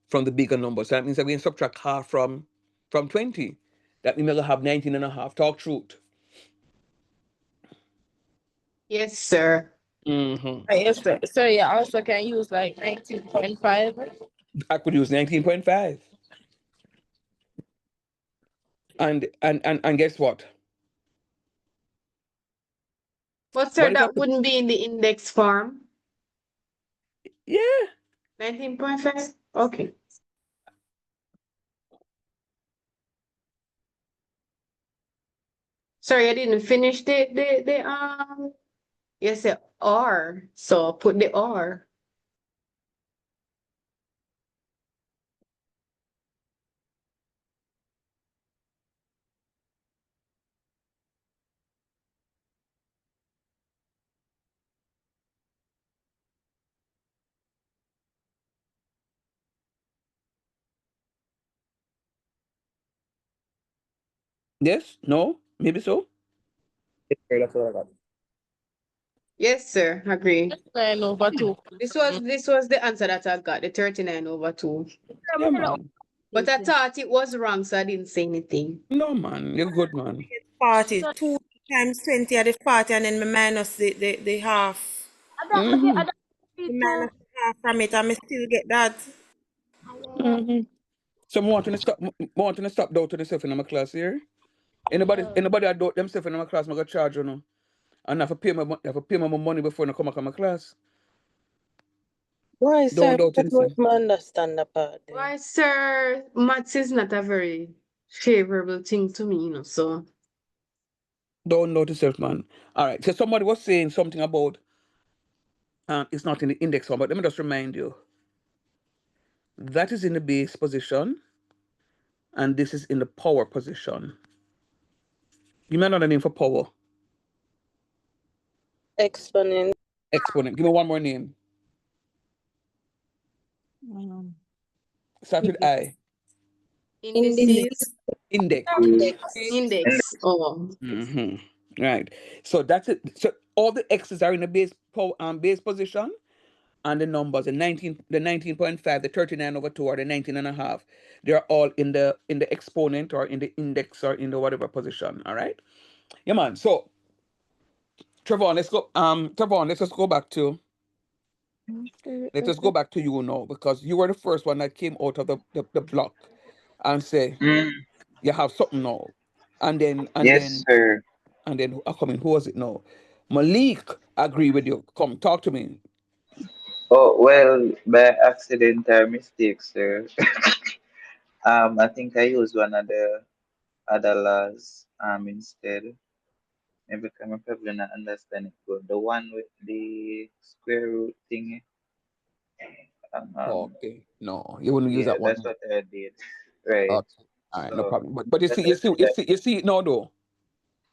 C: from the bigger number. So that means I'm going to subtract half from 20. That means I'm going to have 19 and a half. Talk truth.
J: Yes, sir.
C: Mm-hmm.
D: yes, sir. So yeah, also can use like 19.5.
C: I could use 19.5. And guess what?
J: But sir,
C: What if I
J: that
C: put,
J: wouldn't be in the index form.
C: yeah.
J: 19.5? Okay. Sorry, I didn't finish the you said R. So put the R.
C: Yes? No? Maybe so? Okay, that's what I got.
J: Yes, sir. Agree.
D: 9/2.
J: This was the answer that I got, the 39/2.
C: Yeah, man.
J: But I thought it was wrong, so I didn't say anything.
C: No, man. You're good, man.
K: 40, 2 times 20 at the 40 and then me minus the half.
C: Mm-hmm.
K: Me minus the half from it and me still get that.
C: Mm-hmm. So I want to stop doubting yourself in my class here. Anybody that doubt themselves in my class, I'm gonna charge you now. And I have to pay my money before I come back to my class.
H: Why,
C: Don't
H: sir?
C: doubt
H: I
C: yourself.
H: don't understand the part there.
J: Why, sir? Maths is not a very favorable thing to me, so.
C: Don't doubt yourself, man. All right. So somebody was saying something about it's not in the index form, but let me just remind you. That is in the base position, and this is in the power position. You may know the name for power.
H: Exponent.
C: Exponent. Give me one more name. Start with I.
J: Indices.
C: Index.
J: Index. Oh.
C: Mm-hmm. Right. So that's it. So all the x's are in the base position, and the numbers, the 19.5, the 39/2, or the 19 and a half, they're all in the exponent or in the index or in the whatever position. All right. Yeah, man. So Trevon, let's go. Trevon, let's just go back to. Let us go back to you now because you were the first one that came out of the block and say
N: Mm.
C: you have something now. And then
N: Yes, sir.
C: who was it now? Malik agree with you. Come talk to me.
N: Oh, well, by accident or mistake, sir. I think I used one of the other laws instead. Maybe I'm probably not understand it good. The one with the square root thingy.
C: Okay. No, you wouldn't use
N: Yeah,
C: that one.
N: that's what I did. Right.
C: Okay. All right, no
N: So
C: problem. But you
N: that
C: see,
N: I see that.
C: you see it now though.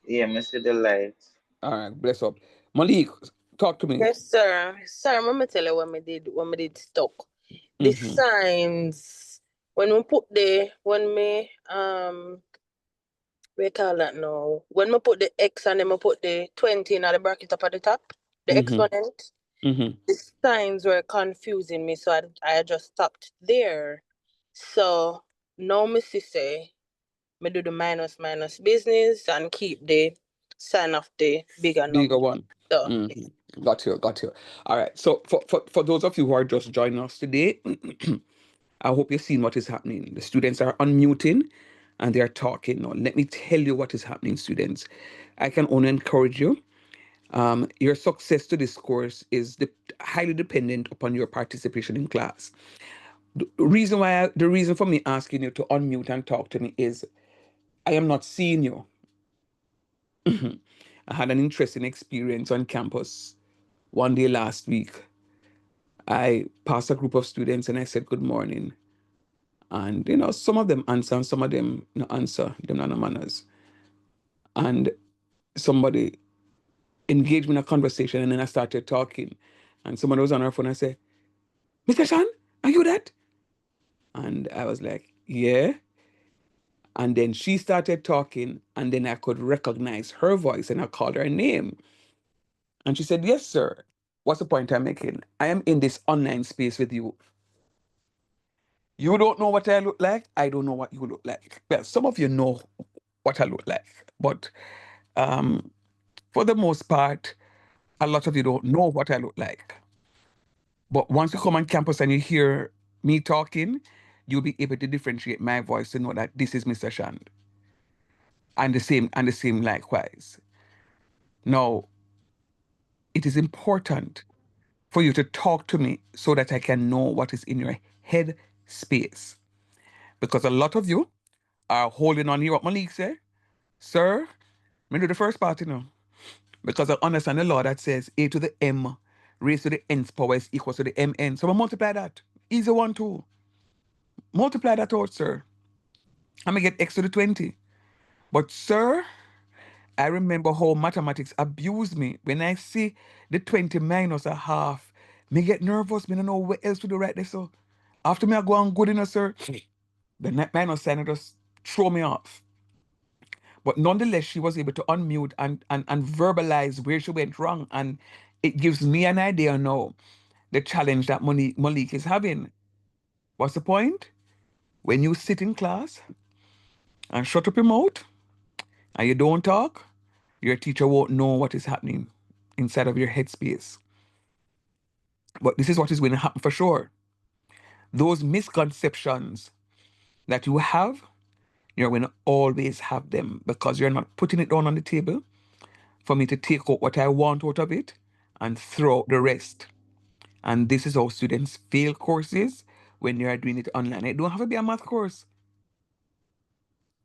N: Yeah, I see the lights.
C: All right, bless up. Malik, talk to me.
H: Yes, sir. Sir, let me tell you what me did stuck. The
C: Mm-hmm.
H: signs when we put when me we call that now. When we put the X and then we put the 20 in the bracket up at the top, the exponent,
C: Mm-hmm.
H: the signs were confusing me, so I just stopped there. So now me say me do the minus business and keep the sign of the bigger number.
C: Bigger one.
H: So
C: Mm-hmm. Got you. All right. So for those of you who are just joining us today, I hope you've seen what is happening. The students are unmuting and they are talking. Now, let me tell you what is happening, students. I can only encourage you. Your success to this course is highly dependent upon your participation in class. The reason for me asking you to unmute and talk to me is I am not seeing you. I had an interesting experience on campus one day last week. I passed a group of students and I said good morning. And some of them answer and some of them no answer, them not no manners. And somebody engaged me in a conversation and then I started talking. And someone was on her phone and I said, Mr. Shan, are you that? And I was like, yeah. And then she started talking, and then I could recognize her voice and I called her name. And she said, yes, sir. What's the point I'm making? I am in this online space with you. You don't know what I look like. I don't know what you look like. Well, some of you know what I look like. But for the most part, a lot of you don't know what I look like. But once you come on campus and you hear me talking, you'll be able to differentiate my voice to know that this is Mr. Shand. And the same likewise. Now, it is important for you to talk to me so that I can know what is in your head space. Because a lot of you are holding on here what Malik said. Sir, me do the first part, because I understand the law that says a to the m raised to the nth power is equal to the mn. So I multiply that. Easy one, too. Multiply that out, sir. I'm going to get x to the 20. But, sir, I remember how mathematics abused me. When I see the 20 minus a half, me get nervous. Me don't know what else to do right there. So after me I go on good enough, sir, the minus sign just throw me off. But nonetheless, she was able to unmute and verbalize where she went wrong. And it gives me an idea now the challenge that Malik is having. What's the point? When you sit in class and shut up your mouth and you don't talk, your teacher won't know what is happening inside of your headspace. But this is what is going to happen for sure. Those misconceptions that you have, you're going to always have them because you're not putting it down on the table for me to take out what I want out of it and throw out the rest. And this is how students fail courses when they are doing it online. It don't have to be a math course.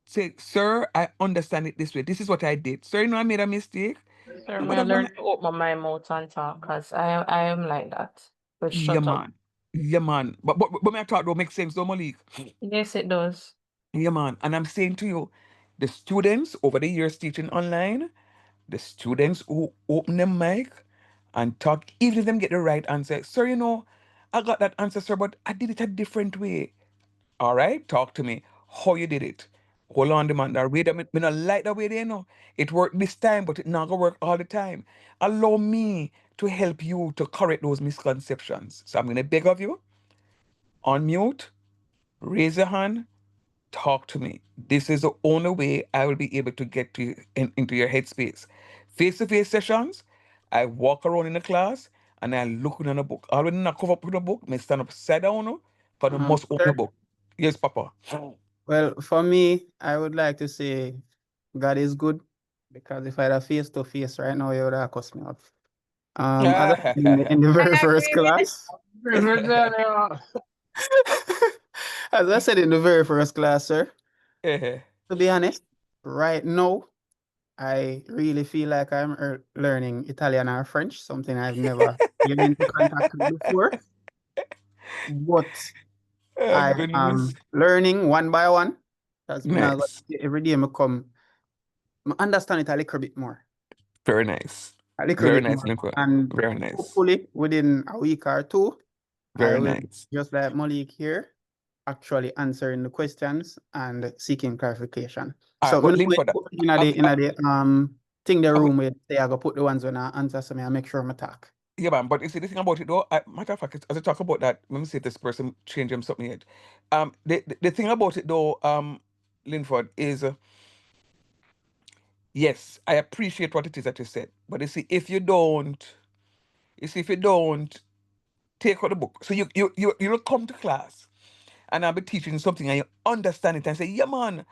C: Say, sir, I understand it this way. This is what I did. Sir, I made a mistake.
D: Sir,
C: No,
D: may
C: but
D: I
C: I'm
D: learn
C: gonna.
D: to open my mouth and talk because I am like that. But
C: Yeah,
D: shut up.
C: man. Yeah, man. But my thought don't make sense, though, Malik.
D: Yes, it does.
C: Yeah, man. And I'm saying to you, the students over the years teaching online, the students who open their mic and talk, even if them get the right answer, sir, I got that answer, sir, but I did it a different way. All right, talk to me. How you did it? Hold on, the man. That way, that me not like that way, It worked this time, but it not gonna work all the time. Allow me to help you to correct those misconceptions. So I'm gonna beg of you, unmute, raise your hand, talk to me. This is the only way I will be able to get to you into your headspace. Face-to-face sessions, I walk around in the class and I look in a book. I when I cover up with a book, I stand upside down, because I must open the
O: Sir,
C: book. Yes, Papa.
O: well, for me, I would like to say God is good, because if I had a face to face right now, you would have cussed me out. As I said in the very first class, as I said in the very first class, sir, to be honest, right now, I really feel like I'm learning Italian or French, something I've never been into contact with before. But I
C: goodness.
O: am learning one by one. Because
C: Nice.
O: every day I come, I understand it a little bit more.
C: Very nice.
O: A little
C: Very
O: bit
C: nice,
O: more.
C: Linford.
O: And
C: Very nice.
O: hopefully within a week or two, I
C: Very
O: will,
C: nice.
O: just like Malik here, actually answering the questions and seeking clarification.
C: All
O: So
C: right, but
O: me
C: Linford,
O: in the thing the room where say I go put the ones when I answer, so I make sure I talk.
C: yeah, man. But you see, the thing about it though, matter of fact, as I talk about that, let me see if this person change him something yet. The thing about it though, Linford, is yes, I appreciate what it is that you said. But you see, if you don't take out the book, so you'll come to class and I'll be teaching something and you understand it and say, yeah, man,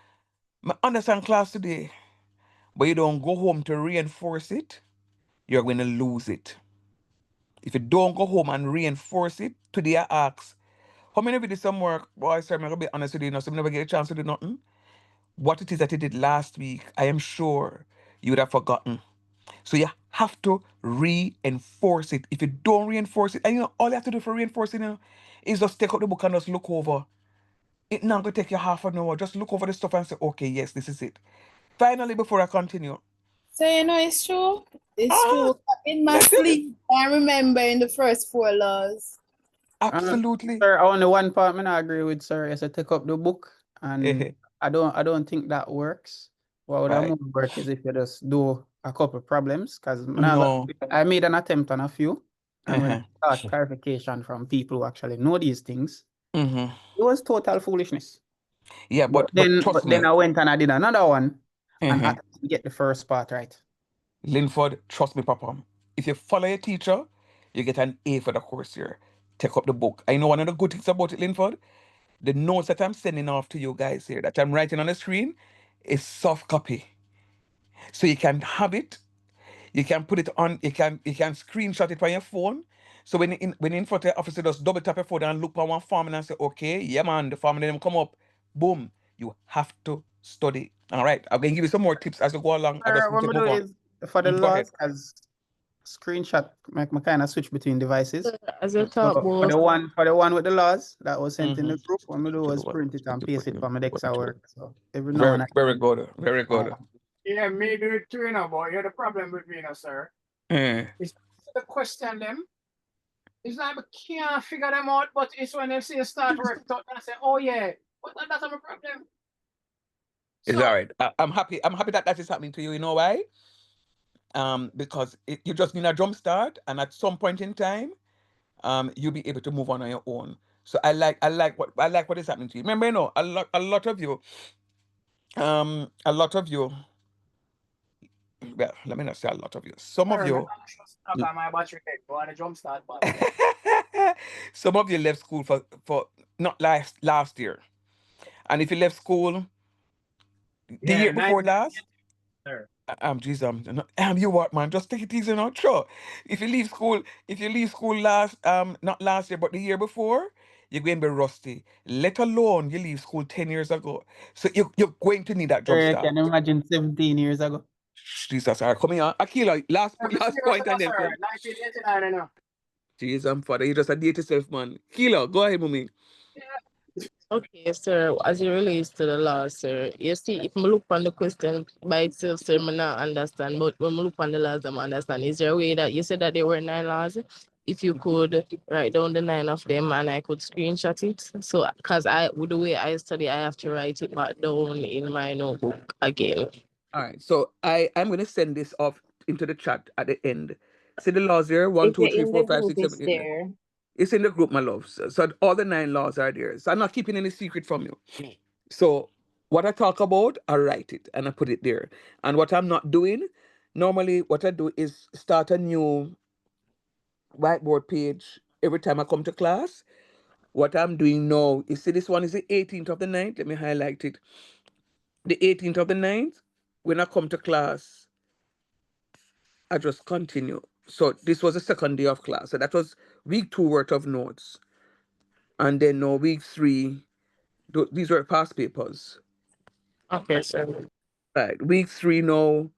C: I understand class today, but you don't go home to reinforce it, you're going to lose it. If you don't go home and reinforce it, today I ask, how many of you did some work? Boy, sir, I'm going to be honest with you, so never get a chance to do nothing. What it is that you did last week, I am sure you would have forgotten. So you have to reinforce it. If you don't reinforce it, and all you have to do for reinforcing is just take out the book and just look over. It not going to take you half an hour. Just look over the stuff and say, okay, yes, this is it. Finally, before I continue.
M: So it's true. It's true. In my sleep, I remember in the first 4 laws.
C: Absolutely.
O: Sir, only one part I agree with, sir, is to take up the book, and I don't think that works. What would
C: Right.
O: more work is if you just do a couple problems, because
C: No.
O: I made an attempt on a few, and when I got clarification from people who actually know these things, it was total foolishness.
C: Yeah, but trust
O: then
C: me,
O: I went and I did another one, and I didn't get the first part right.
C: Linford, trust me, Papa. If you follow your teacher, you get an A for the course here. Take up the book. I know one of the good things about it, Linford. The notes that I'm sending off to you guys here, that I'm writing on the screen, is soft copy. So you can have it, you can put it on, you can screenshot it on your phone. So when in front of the officer, just double tap your phone and look on one farm and say, okay, yeah man, the farm and them come up. Boom. You have to study. All right. I'm gonna give you some more tips as we go along. I just need
O: What
C: to
O: I
C: move
O: do
C: on.
O: is for the
C: Go ahead.
O: laws, as screenshot, make my kind of switch between devices.
D: As you
O: So
D: talk
O: for the one with the laws that was sent in the
C: Mhm.
O: group, what I do was print it and paste it for my Dex at work. So every now
C: Very,
O: and then.
C: very good. Very good.
E: Yeah, me do it too, but you're the problem with me, sir. It's the question them. It's like I can't figure them out, but it's when they see you start work out and I say, oh yeah, but that's not a problem.
C: It's all right. I'm happy. I'm happy that is happening to you. You know why? Because you just need a jump start, and at some point in time, you'll be able to move on your own. So I like what is happening to you. Remember, a lot of you, a lot of you. Well, let me not say a lot of you. Some of you.
E: My battery dead. Go on a jump start button.
C: Some of you left school for not last year, and if you left school the year before last. Jesus, you what, man? Just take it easy now. Sure. If you leave school last, not last year, but the year before, you're going to be rusty. Let alone you leave school 10 years ago. So you're going to need that jump
O: Sir, I
C: start.
O: can imagine 17 years ago.
C: Jesus, all right, come here. Akila, last point and then.
E: 1989, I know.
C: Jesus, father, you just a date yourself, man. Kilo, go ahead, mommy.
D: Okay, sir, as it relates to the law, sir, you see, if I look on the question by itself, sir, I not understand, but when I look on the laws, I understand. Is there a way that you said that there were 9 laws? If you could write down the 9 of them and I could screenshot it. So, because with the way I study, I have to write it back down in my notebook again.
C: All right, so I'm going to send this off into the chat at the end. See the laws here? 1,
I: If
C: 2,
I: you're
C: 3,
I: in
C: 4,
I: the
C: 5,
I: group,
C: 6, 7,
I: it's
C: 8, 9.
I: there.
C: It's in the group, my loves. So all the 9 laws are there. So I'm not keeping any secret from you. So what I talk about, I write it and I put it there. And what I'm not doing, normally what I do is start a new whiteboard page every time I come to class. What I'm doing now, you see this one is the 18th of the 9th. Let me highlight it. The 18th of the 9th. when I come to class, I just continue. So this was the second day of class. So that was week 2 worth of notes. And then no, week 3, these were past papers.
D: Okay, sir.
C: Right. Week 3 now,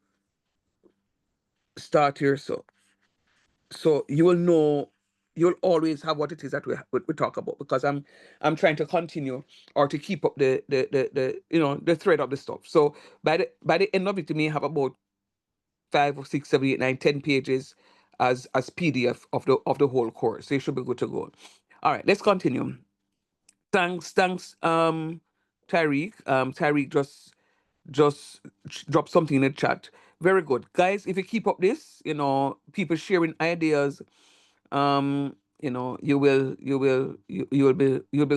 C: start here. So you will know, you'll always have what it is that we talk about, because I'm trying to continue or to keep up the the thread of the stuff. So by the end of it, you may have about 5 or 6, 7, 8, 9, 10 pages as PDF of the whole course. So you should be good to go. All right, let's continue. Thanks, Tyreek. Tyreek just drop something in the chat. Very good, guys. If you keep up this, people sharing ideas, you'll be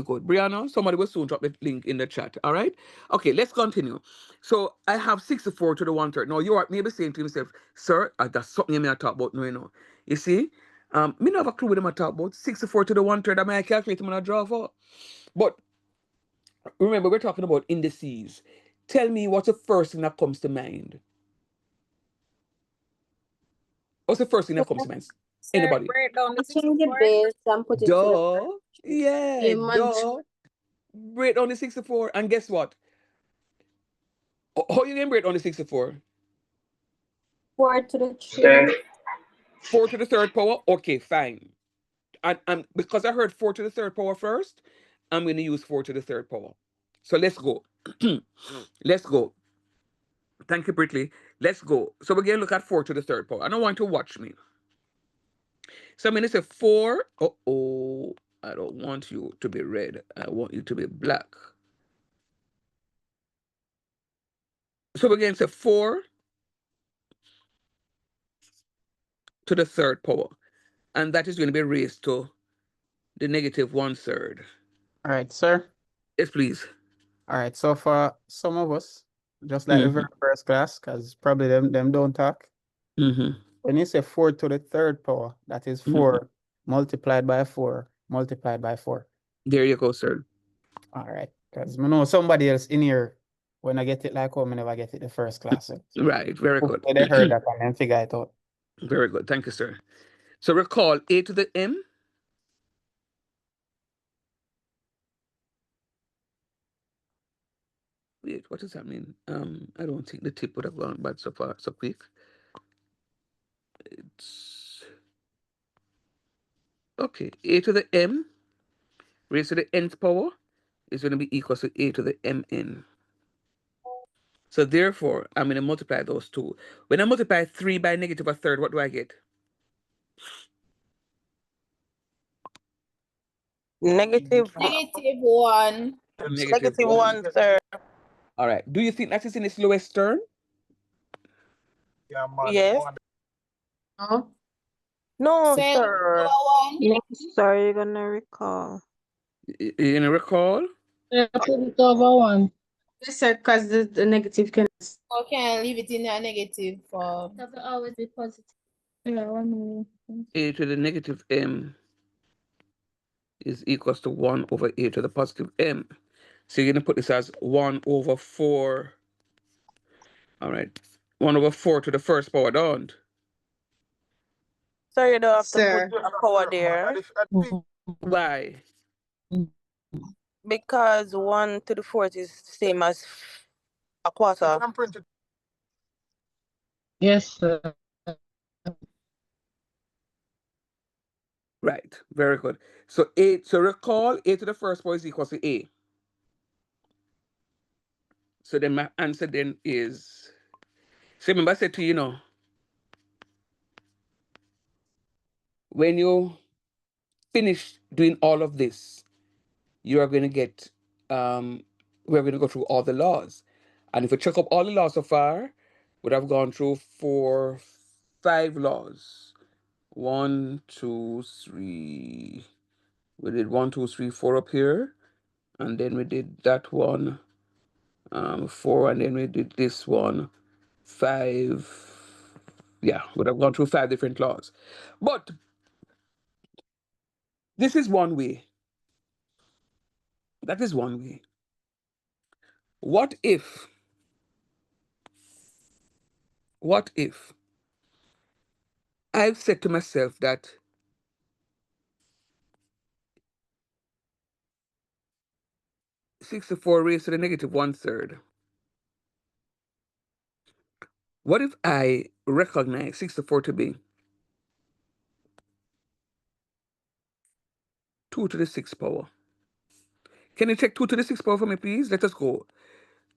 C: good. Brianna, somebody will soon drop the link in the chat. All right. Okay, let's continue. So I have 64 to the 1/3. Now you are maybe saying to yourself, sir, that's something you may talk about. No. You see, me not have a clue what I'm talk about. 64 to the 1/3. I may calculate them and I draw for. But remember, we're talking about indices. Tell me what's the first thing that comes to mind. What's the first thing that comes to mind?
B: Sir,
C: Anybody?
B: break down the base and put it to the
C: Duh. Yeah, duh. Break down the 64. And guess what? How you can break down the 64?
B: 4 to the 3.
C: 4 to the 3rd power? Okay, fine. And because I heard 4 to the 3rd power first, I'm going to use 4 to the 3rd power. So let's go. Let's go. Thank you, Britley. Let's go. So we're going to look at 4 to the 3rd power. I don't want you to watch me. So I'm going to say 4. Uh-oh. I don't want you to be red. I want you to be black. So we're going to say 4 to the 3rd power. And that is going to be raised to the negative 1/3.
O: All right, sir.
C: Yes, please.
O: All right. So for some of us, just like the very first class, because probably them don't talk. When you say 4 to the 3rd power, that is 4 multiplied by 4 multiplied by 4.
C: There you go, sir.
O: All right. Because I know somebody else in here, when I get it like home, I never get it the first class.
C: Right. Very good.
O: They heard that and then figure it out.
C: Very good. Thank you, sir. So recall a to the m. Wait, what does that mean? I don't think the tip would have gone bad so far, so quick. It's okay. A to the m raised to the nth power is going to be equal to a to the mn. So therefore, I'm going to multiply those two. When I multiply 3 by negative 1/3, what do I get?
H: Negative
M: 1.
C: Negative
H: 1/3.
C: All right. Do you think that is in its lowest term?
H: Yes. No, sir.
I: Sorry, you're gonna recall.
C: You're going to recall?
I: Put it over 1. Yes, sir, because the negative can.
M: Okay, leave it in a negative form.
I: That will always be positive. Yeah, 1
C: A to the negative m is equals to 1 over a to the positive m. So you're going to put this as 1 over 4. All right. 1 over 4 to the first power, don't?
H: So you don't have to put a power there.
C: Why?
H: Because 1 to the 4th is the same as a quarter.
I: Yes, sir.
C: Right. Very good. So recall a to the first power is equal to a. So then my answer then is, so remember I said to you, when you finish doing all of this, you are going to get, we're going to go through all the laws. And if we check up all the laws so far, would have gone through 5 laws. 1, 2, 3. We did 1, 2, 3, 4 up here. And then we did that one, 4, and then we did this one, 5. Yeah, would have gone through 5 different laws. But this is one way. That is one way. What if what if I've said to myself that 64 raised to the negative 1/3. What if I recognize 64 to be 2 to the 6th power? Can you check 2 to the 6th power for me, please? Let us go.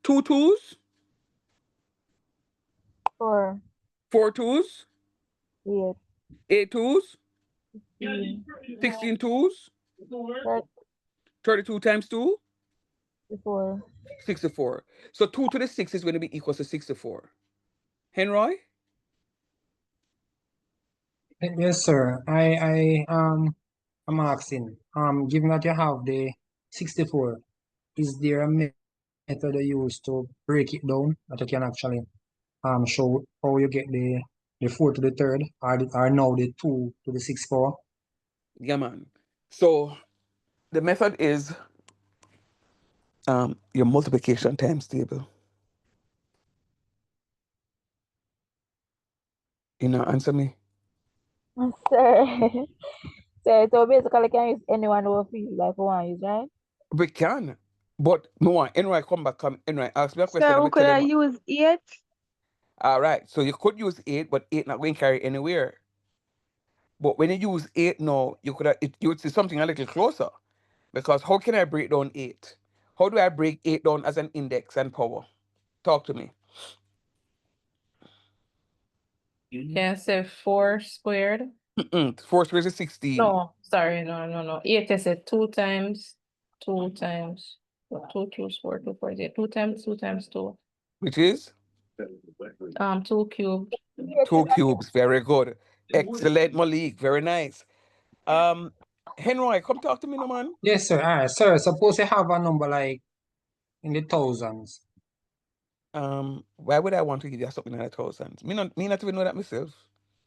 C: 2 twos,
A: 4,
C: 4 twos,
A: 8,
C: 8 twos,
A: 16,
C: 16 twos, 32 times 2,
A: 34.
C: 64. So 2 to the 6 is going to be equal to 64. Henry?
P: Yes, sir. I'm asking, given that you have the 64, is there a method you use to break it down that you can actually show how you get the 4 to the third or now the 2 to the 6th power?
C: Yeah, man. So the method is your multiplication times table. You know, answer me.
A: Sir. Sir, so basically can use anyone who feel like who want use, right?
C: We can. But no one, Henry come back, Henry ask me a question,
J: Sir,
C: let
J: who
C: me
J: could
C: tell
J: I
C: him.
J: use 8?
C: All right. So you could use 8, but 8 not going to carry anywhere. But when you use 8 now, you would see something a little closer. Because how can I break down 8? How do I break 8 down as an index and power? Talk to me.
L: You can say 4 squared.
C: 4 squared is 16.
L: No, sorry, no. 8 is it 2 times 2 times 2 cubes 4, 2 4 is 8. 2 times 2 times 2.
C: Which is?
L: 2 cubed.
C: 2 cubes. Very good. Excellent, Malik. Very nice. Henry, come talk to me, no man.
P: Yes, sir. All right, sir. Suppose you have a number like in the thousands.
C: Why would I want to give you something in the thousands? Me not even know that myself.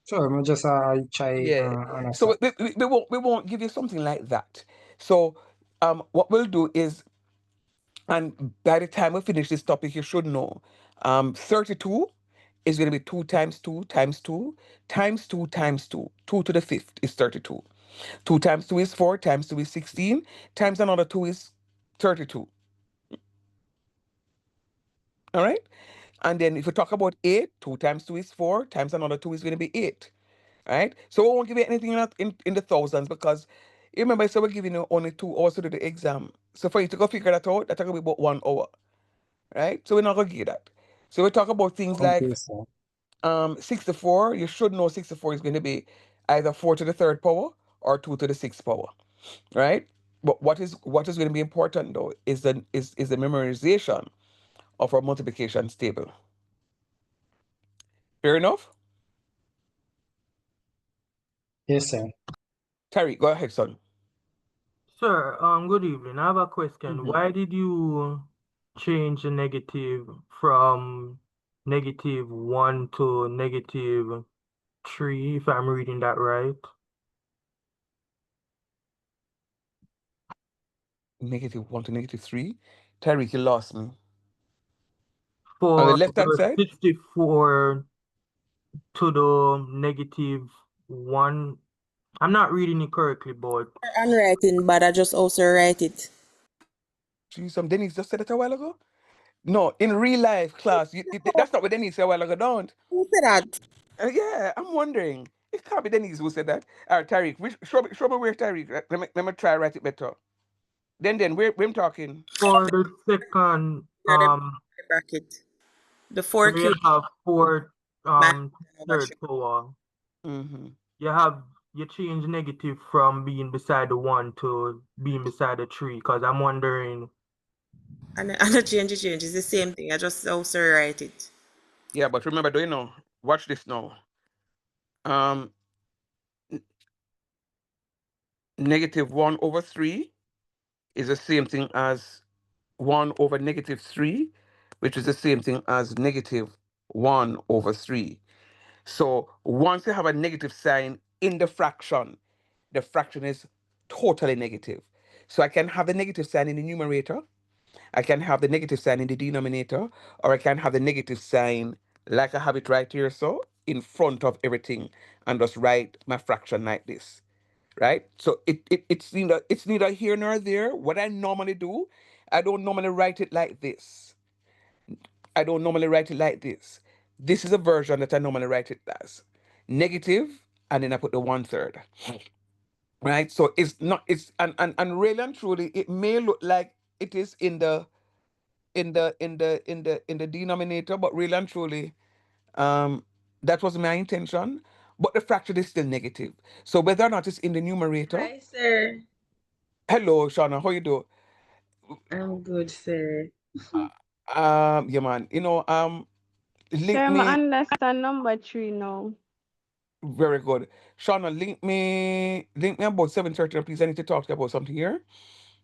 P: Sure, I'm just try
C: Yeah.
P: understand.
C: So we won't give you something like that. So what we'll do is, and by the time we finish this topic, you should know 32 is going to be 2 times 2 times 2 times 2 times 2. 2 to the 5th is 32. 2 times 2 is 4, times 2 is 16, times another 2 is 32. All right? And then if you talk about 8, 2 times 2 is 4, times another 2 is going to be 8. Right? So we won't give you anything in the thousands because you remember, so we're giving you only 2 hours to do the exam. So for you to go figure that out, that's going to be about 1 hour. Right? So we're not going to give you that. So we talk about things like
P: Okay, sir.
C: 64. You should know 64 is going to be either 4 to the 3rd power or 2 to the 6th power. Right? But what is going to be important though is the memorization of our multiplication table. Fair enough?
P: Yes, sir.
C: Terry, go ahead, son.
Q: Sir, good evening. I have a question. Why did you change the negative from -1 to -3, if I'm reading that right?
C: -1 to -3. Terry, you lost me. On the
Q: For
C: left-hand
Q: the
C: side?
Q: 64 to the -1. I'm not reading it correctly, but
K: Handwriting, but I just also write it.
C: Geez, Denise just said it a while ago. No, in real life class, that's not what Denise said a while ago, don't.
K: Who said that?
C: Yeah, I'm wondering. It can't be Denise who said that. All right, Tariq, show me where Tariq. Let me try write it better. Then where I'm talking.
Q: for the second,
K: bracket. The 4
Q: where you
K: cubes.
Q: have 4
K: over
Q: third
K: 3.
Q: power.
C: Mm-hmm.
Q: You change negative from being beside the 1 to being beside the 3, because I'm wondering.
K: And I change. It's the same thing. I just also write it.
C: Yeah, but remember, do you know? Watch this now. -1 over 3 is the same thing as 1 over -3, which is the same thing as -1 over 3. So once you have a negative sign in the fraction is totally negative. So I can have the negative sign in the numerator, I can have the negative sign in the denominator, or I can have the negative sign like I have it right here, so in front of everything, and just write my fraction like this, right? So it's neither here nor there. What I normally do, I don't normally write it like this. I don't normally write it like this. This is a version that I normally write it as negative, and then I put the 1/3. Right? So it's not it's and really and truly it may look like it is in the denominator, but really and truly, that was my intention. But the fraction is still negative. So whether or not it's in the numerator.
I: Hi, sir.
C: Hello, Shauna, how you do?
I: I'm good, sir.
C: Yeah, man.
J: Sir,
C: Link
J: I
C: me.
J: understand number 3 now.
C: Very good. Shauna, link me about 7:30, please. I need to talk to you about something here.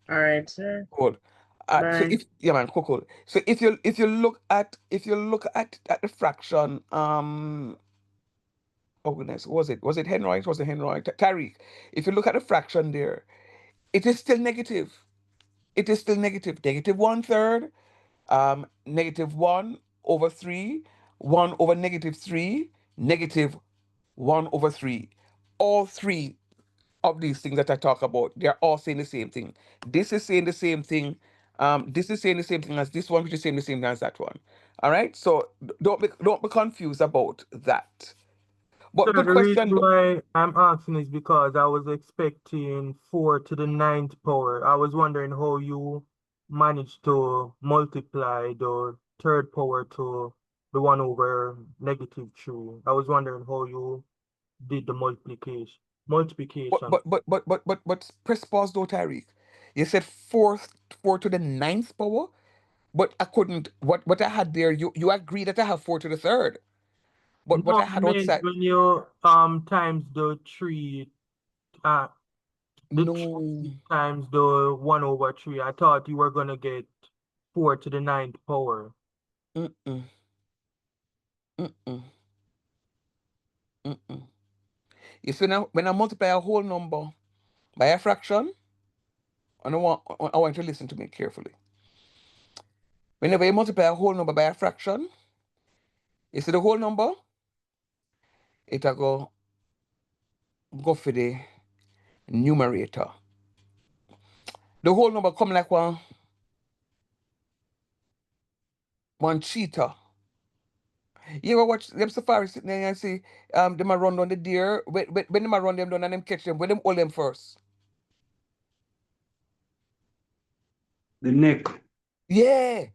I: All right, sir.
C: Good. So
I: Bye.
C: if yeah, man, cool. So if you look at the fraction, oh goodness, was it Henry? It wasn't Henry. Tariq. If you look at the fraction there, it is still negative. It is still negative. Negative 1/3, -1/3, 1/-3, -1/3. All three of these things that I talk about, they're all saying the same thing. This is saying the same thing. This is saying the same thing as this one, which is saying the same thing as that one. All right. So don't be confused about that. But
Q: So
C: good
Q: the reason
C: question though.
Q: why I'm asking is because I was expecting 4 to the 9th power. I was wondering how you managed to multiply the third power to the 1 over -2. I was wondering how you did the multiplication.
C: But
Q: Multiplication.
C: but but but but but, but press pause though, Tariq. You said four to the ninth power, but I couldn't. What I had there, you agree that I have 4 to the 3rd. But what
Q: No,
C: I
Q: I
C: had
Q: meant
C: outside,
Q: when you times the 3 uh the
C: no.
Q: 3 times the 1 over 3, I thought you were gonna get 4 to the 9th power.
C: Mm-mm, mm-mm, mm-mm. You see now, when I multiply a whole number by a fraction, and I want you to listen to me carefully. Whenever you multiply a whole number by a fraction, you see the whole number, it'll go for the numerator. The whole number come like one cheetah. You ever watch them safari sitting there and see them a run down the deer, when them a run them down and them catch them, when them hold them first?
P: The neck.
C: Yeah,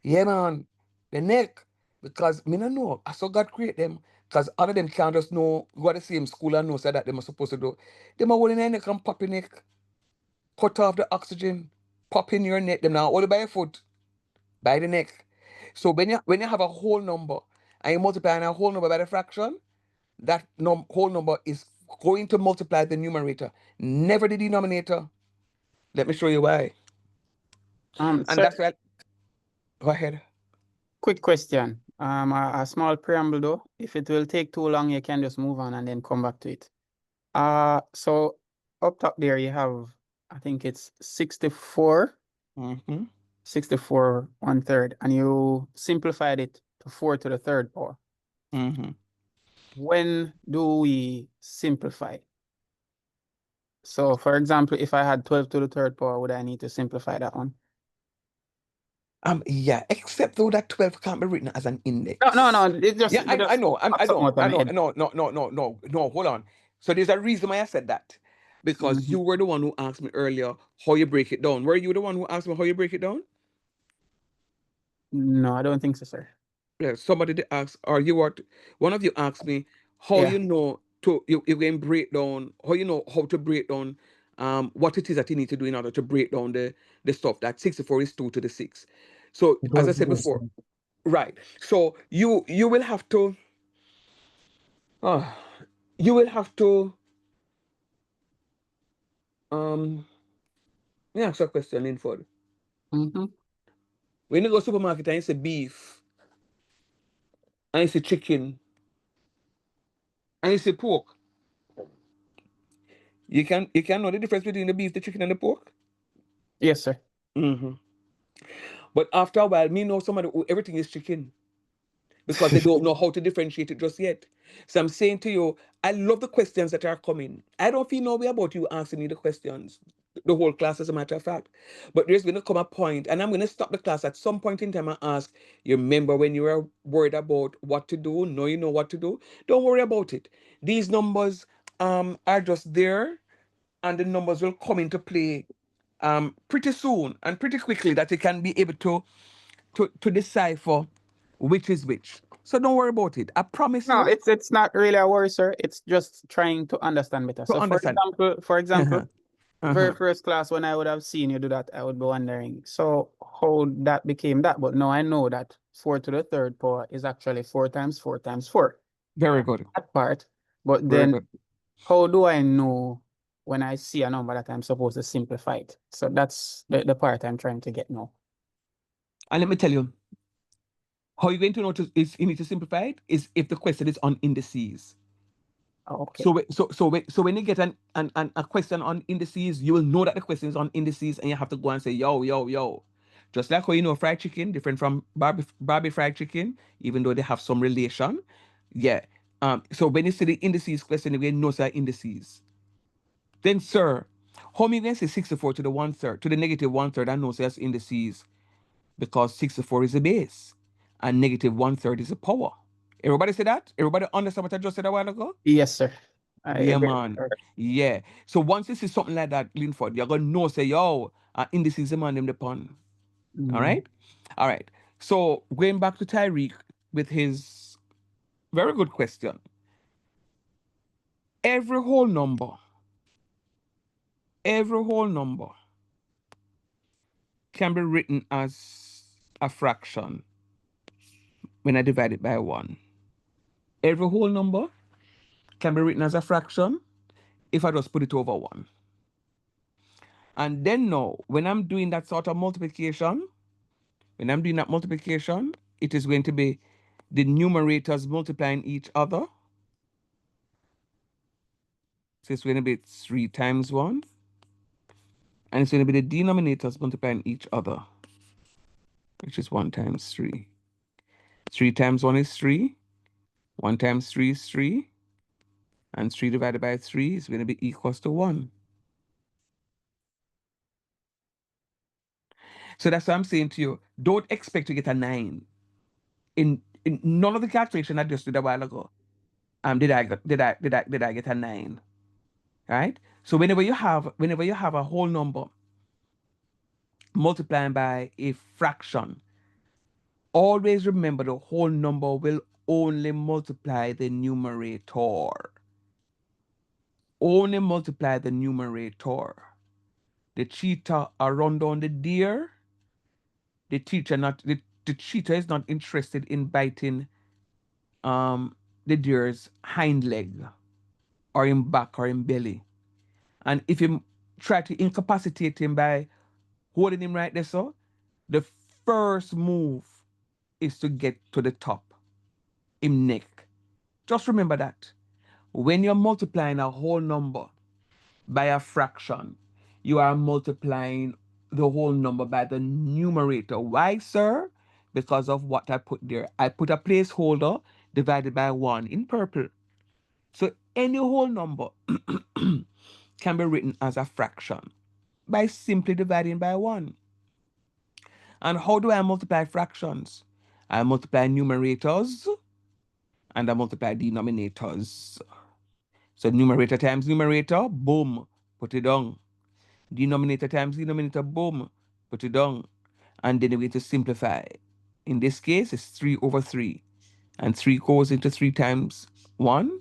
C: yeah, man. The neck. Because me no know. I saw God create them. Because all of them can't just know, go to the same school and know so that they are supposed to do. Them are holding their neck and pop your neck. Cut off the oxygen. Pop in your neck. Them now hold it by your foot. By the neck. So when you have a whole number and you multiply a whole number by the fraction, that whole number is going to multiply the numerator, never the denominator. Let me show you why. And
O: Sir,
C: that's why. Go ahead.
O: quick question. A small preamble though. If it will take too long, you can just move on and then come back to it. So up top there you have, I think it's 64. 64 1/3, and you simplified it to 4 to the 3rd power. When do we simplify? So for example, if I had 12 to the 3rd power, would I need to simplify that one?
C: Yeah, except though that 12 can't be written as an index.
O: No. It just,
C: Yeah, I know.
O: something out of my head.
C: No, hold on. So there's a reason why I said that. Because you were the one who asked me earlier how you break it down. Were you the one who asked me how you break it down?
O: No, I don't think so, sir.
C: Yeah, somebody did ask, or one of you asked me how
O: Yeah.
C: you know you can break down, how you know how to break down what it is that you need to do in order to break down the stuff that 64 is 2 to the 6. So
P: It
C: as I
P: was
C: said
P: good,
C: before,
P: sir.
C: right. So you will have to you will have to yeah, ask a question in for. When you go supermarket and you say beef, and you say chicken, and you say pork, you can know the difference between the beef, the chicken, and the pork.
O: Yes, sir.
C: But after a while, me know somebody who everything is chicken. because they don't know how to differentiate it just yet. So I'm saying to you, I love the questions that are coming. I don't feel no way about you asking me the questions, the whole class, as a matter of fact. But there's going to come a point, and I'm going to stop the class at some point in time and ask, you remember when you were worried about what to do? No, you know what to do? Don't worry about it. These numbers are just there, and the numbers will come into play pretty soon and pretty quickly, that you can be able to decipher which is which. So don't worry about it. I promise
O: No,
C: you.
O: it's not really a worry, sir. It's just trying to understand better.
C: To
O: So
C: understand.
O: for example,
C: Uh-huh.
O: very first class when I would have seen you do that, I would be wondering, so how that became that. But now I know that 4 to the third power is actually 4 times 4 times 4.
C: Very good.
O: That part. But
C: Very
O: then
C: good.
O: how do I know when I see a number that I'm supposed to simplify it? So that's the part I'm trying to get now.
C: And let me tell you, how you're going to know is you need to simplify it is if the question is on indices.
O: Okay.
C: So when you get a question on indices, you will know that the question is on indices, and you have to go and say yo. Just like how you know fried chicken different from Barbie fried chicken, even though they have some relation. Yeah. So when you see the indices question, you know say indices. Then, sir, how many going to say 64 to the 1/3, to the negative 1/3, and know say that's indices, because 64 is a base and negative 1/3 is a power. Everybody say that? Everybody understand what I just said a while ago?
O: Yes, sir.
C: Yeah, man. Yeah. So once you see something like that, Linford, you're gonna know, say, yo, indices man them the pun. All right? All right. So going back to Tyreek with his very good question. Every whole number can be written as a fraction when I divide it by 1. Every whole number can be written as a fraction if I just put it over 1. And then now, when I'm doing that sort of multiplication, it is going to be the numerators multiplying each other. So it's going to be 3 times 1. And it's going to be the denominators multiplying each other, which is 1 times 3. 3 times 1 is 3. 1 times 3 is 3. And 3 divided by 3 is going to be equals to 1. So that's what I'm saying to you. Don't expect to get a 9. In none of the calculation I just did a while ago, did I get a 9? Right? So whenever you have a whole number multiplying by a fraction, always remember the whole number will only multiply the numerator. Only multiply the numerator. The cheetah are run down the deer. The cheetah is not interested in biting the deer's hind leg, or in back, or in belly. And if you try to incapacitate him by holding him right there, so the first move is to get to the top, him neck. Just remember that. When you're multiplying a whole number by a fraction, you are multiplying the whole number by the numerator. Why, sir? Because of what I put there. I put a placeholder divided by 1 in purple. So any whole number can be written as a fraction by simply dividing by 1. And how do I multiply fractions? I multiply numerators and I multiply denominators. So numerator times numerator, boom, put it down. Denominator times denominator, boom, put it down. And then we're going to simplify. In this case, it's 3 over 3. And 3 goes into 3 times 1.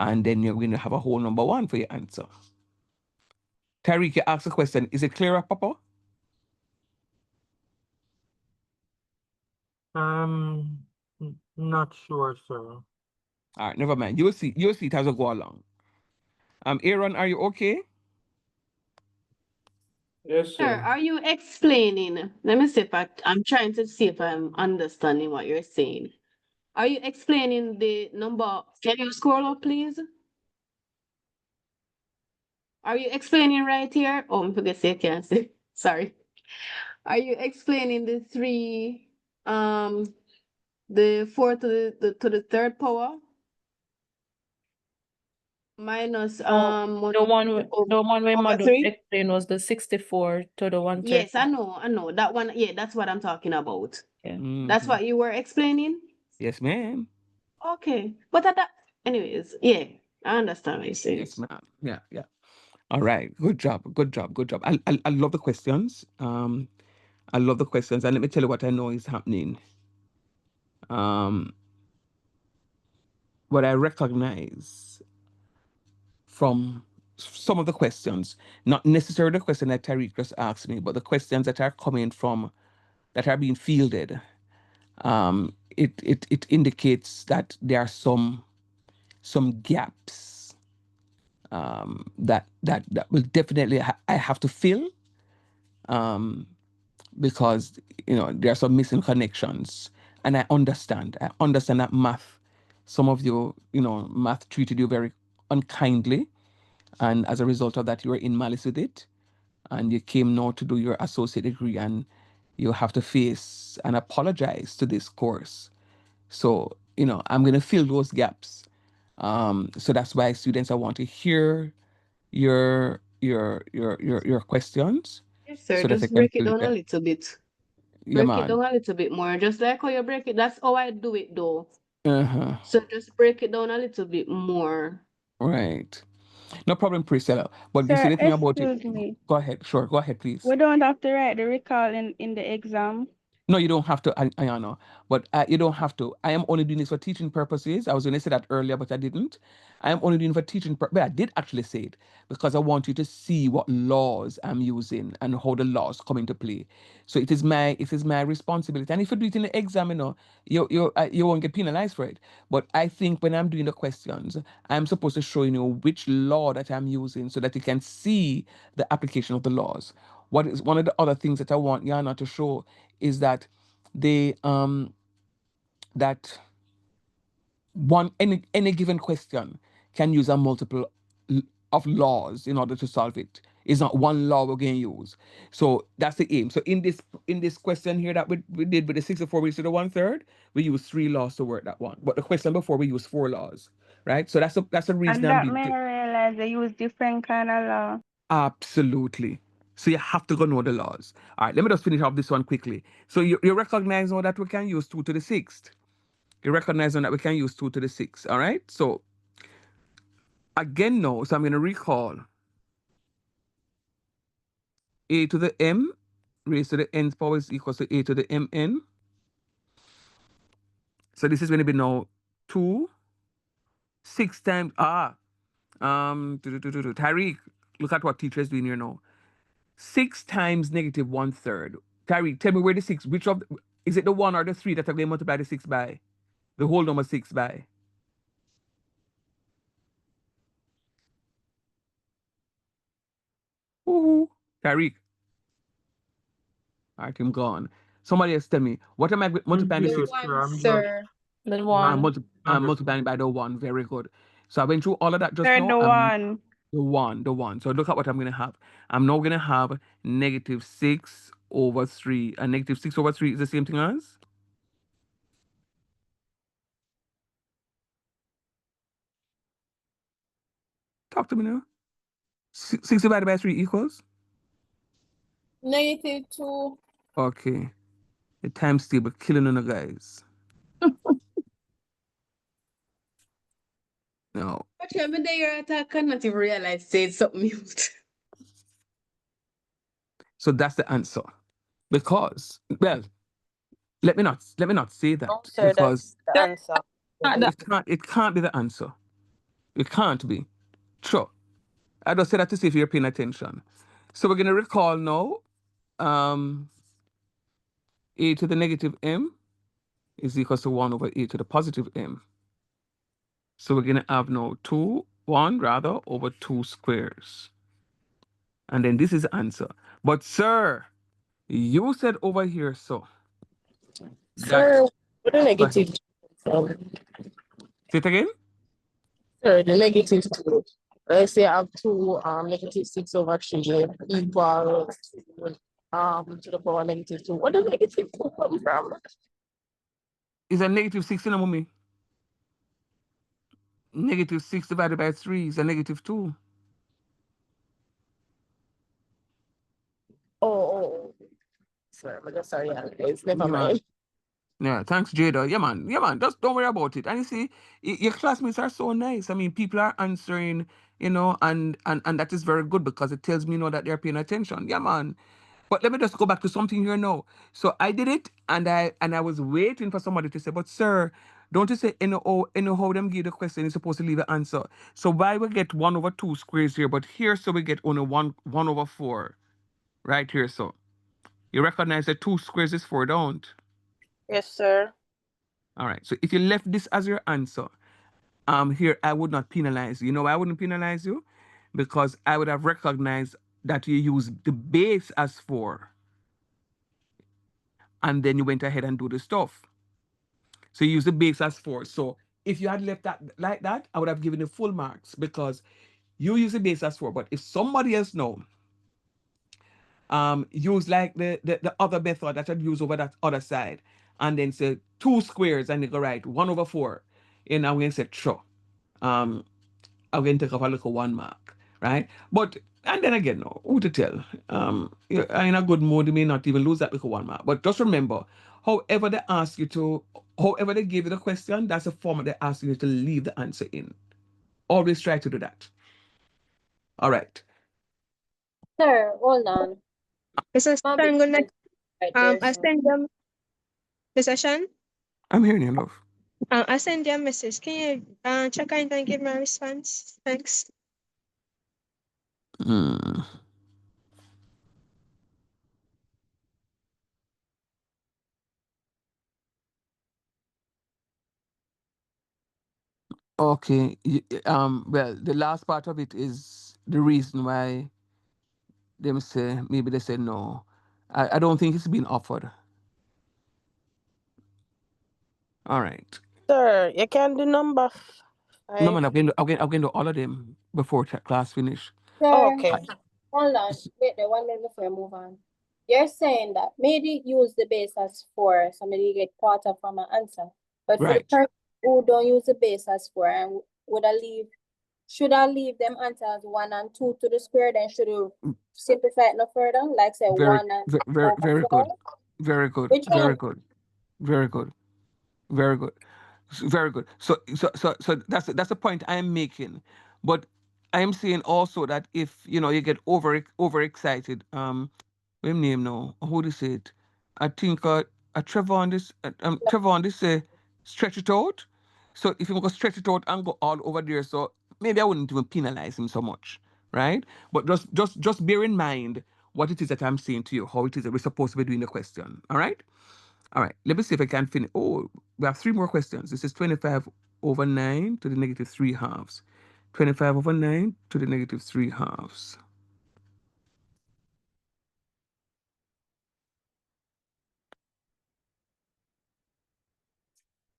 C: And then you're going to have a whole number 1 for your answer. Tariq, you asked a question. Is it clearer, Papa?
Q: Not sure, sir.
C: All right, never mind. You'll see it as I go along. Aaron, are you okay?
R: Yes,
J: Sir,
R: sir.
J: are you explaining? Let me see if I'm trying to see if I'm understanding what you're saying. Are you explaining the number? Can you scroll up, please? Are you explaining right here? Oh, I forget you can't see. Sorry. Are you explaining the The 4 to the third power minus
L: The one where
J: over
L: Madu
J: 3.
L: explained was the 64 to the 130.
J: Yes, I know that one. Yeah, that's what I'm talking about.
L: Yeah.
J: That's what you were explaining.
C: Yes, ma'am.
J: Okay, but anyways, yeah, I understand what you're saying.
C: Yes, ma'am. Yeah, yeah. All right. Good job. Good job. Good job. I love the questions. I love the questions, and let me tell you what I know is happening. What I recognize from some of the questions, not necessarily the question that Tariq just asked me, but the questions that are coming from, that are being fielded, it indicates that there are some gaps that will definitely I have to fill, because there are some missing connections, and I understand that math. Some of you, math treated you very unkindly, and as a result of that, you were in malice with it, and you came now to do your associate degree, and you have to face and apologize to this course. So, I'm going to fill those gaps. So that's why, students, I want to hear your questions.
J: Yes, sir.
C: So that I
J: Just
C: can
J: break it
C: fill
J: down a
C: them.
J: little bit.
C: Yeah,
J: Break it
C: man.
J: down a little bit more, just like how you break it. That's how I do it, though.
C: Uh-huh.
J: So just break it down a little bit more.
C: Right. No problem, Priscilla. But you see
G: Sir,
C: the thing about it.
G: excuse me.
C: Go ahead. Sure. Go ahead, please.
G: We don't have to write the recall in the exam.
C: No, you don't have to, Ayana. But you don't have to. I am only doing this for teaching purposes. I was going to say that earlier, but I didn't. I am only doing it for teaching purposes. But I did actually say it because I want you to see what laws I'm using and how the laws come into play. So it is my responsibility. And if you do it in the exam, you won't get penalized for it. But I think when I'm doing the questions, I'm supposed to show which law that I'm using so that you can see the application of the laws. What is one of the other things that I want Yana to show is that that any given question can use a multiple of laws in order to solve it. It's not one law we're going to use. So that's the aim. So in this question here that we did with the 64 we to the 1/3, we use 3 laws to work that one. But the question before we used 4 laws, right? So that's a reason
G: And
C: I'm
G: that
C: being.
G: may realize they use different kind of law.
C: Absolutely. So you have to go know the laws. All right, let me just finish off this one quickly. So you recognize now that we can use 2 to the 6th. You recognize now that we can use 2 to the 6th. All right. So again now, so I'm going to recall a to the m raised to the nth power is equal to a to the mn. So this is going to be now 2, 6 times, Tariq, look at what teacher is doing here now. 6 times negative 1/3. Tariq, tell me where the 6, which of, is it the 1 or the 3 that are going to multiply the 6 by? The whole number 6 by? Woohoo. Tariq. All right, I'm gone. Somebody else tell me, what am I multiplying the 6?
J: Sir.
L: The 1.
C: Multiplying by the 1. Very good. So I went through all of that just
G: Sir,
C: now.
G: the 1.
C: The 1. So look at what I'm going to have. I'm now going to have negative 6 over 3. And negative 6 over 3 is the same thing as? Talk to me now. 6 divided by 3 equals?
M: -2.
C: Okay. The times table killing on the guys. No.
J: But every day you're at, I cannot even realize say something mute.
C: So that's the answer. Because, well, let me not say that.
K: No, sir,
C: because
K: that's the answer.
C: it can't be the answer. It can't be. Sure. I just said that to see if you're paying attention. So we're gonna recall now a to the negative m is equal to 1 over a to the positive m. So we're gonna have now 1 rather over 2 squares. And then this is the answer. But sir, you said over here so.
D: Sir, what a negative.
C: Say it again?
D: Sir, the negative 2. Let's say I have 2 negative 6 over 3 equal to the power negative 2. What does negative 2 come from?
C: is a negative 6, you know, mommy. Negative 6 divided by 3 is a negative 2.
D: Oh. Sorry, I'm just sorry. It's never
C: Yeah, man.
D: mind.
C: Yeah, thanks, Jada. Yeah, man. Yeah, man. Just don't worry about it. And you see, your classmates are so nice. I mean, people are answering, you know, and that is very good because it tells me, you know, that they're paying attention. Yeah, man. But let me just go back to something here now. So I did it, and I was waiting for somebody to say, but sir, don't you say how them give the question is supposed to leave an answer. So why we get 1/2 squares here, but here so we get only 1/4. Right here, so. You recognize that 2 squares is 4, don't?
H: Yes, sir.
C: All right. So if you left this as your answer, here I would not penalize you. You know why I wouldn't penalize you? Because I would have recognized that you use the base as 4, and then you went ahead and do the stuff. So you use the base as 4. So if you had left that like that, I would have given you full marks because you use the base as 4. But if somebody else know, use like the other method that I'd use over that other side, and then say 2 squares and they go right 1/4, and I'm going to say sure. I'm going to take off a little 1 mark, right? But and then again, no, who to tell? You're in a good mood, you may not even lose that little 1 mark. But just remember, however they ask you to, however they give you the question, that's a format they're asking you to leave the answer in. Always try to do that. All right.
B: Sir, hold on.
R: Mr.
B: Mommy,
R: Shan, good night.
B: right there,
R: I
B: sir.
R: send them, Mr. Shan,
C: I'm hearing you, love.
R: I send you a message. Can you check out and give me a response? Thanks.
C: Hmm. Okay. Well, the last part of it is the reason why them say maybe they say no. I don't think it's been offered. All right.
H: Sir, you can do number
C: No
H: 5.
C: man, I'm going to all of them before class finish.
B: Sir,
H: Okay.
B: hold on. Wait there 1 minute before I move on. You're saying that maybe use the base as 4, so maybe get quarter from an answer. But for the
C: Right.
B: person who don't use the base as 4 and should I leave them answers 1 and 2 to the square, then should you simplify it no further? Like say
C: Very,
B: 1 and
C: very, very
B: 4?
C: good. Very good.
B: Which
C: Very
B: one?
C: good. Very good. Very good. Very good. So that's the point I'm making. But I am saying also that if you know you get overexcited, what him name now? Who this it? I think Trevor on this Trevor on this say stretch it out. So if you go stretch it out and go all over there, so maybe I wouldn't even penalize him so much, right? But just bear in mind what it is that I'm saying to you, how it is that we're supposed to be doing the question. All right? All right, let me see if I can finish. Oh, we have 3 more questions. This is 25/9 to the negative 3 halves. 25/9 to the negative 3 halves.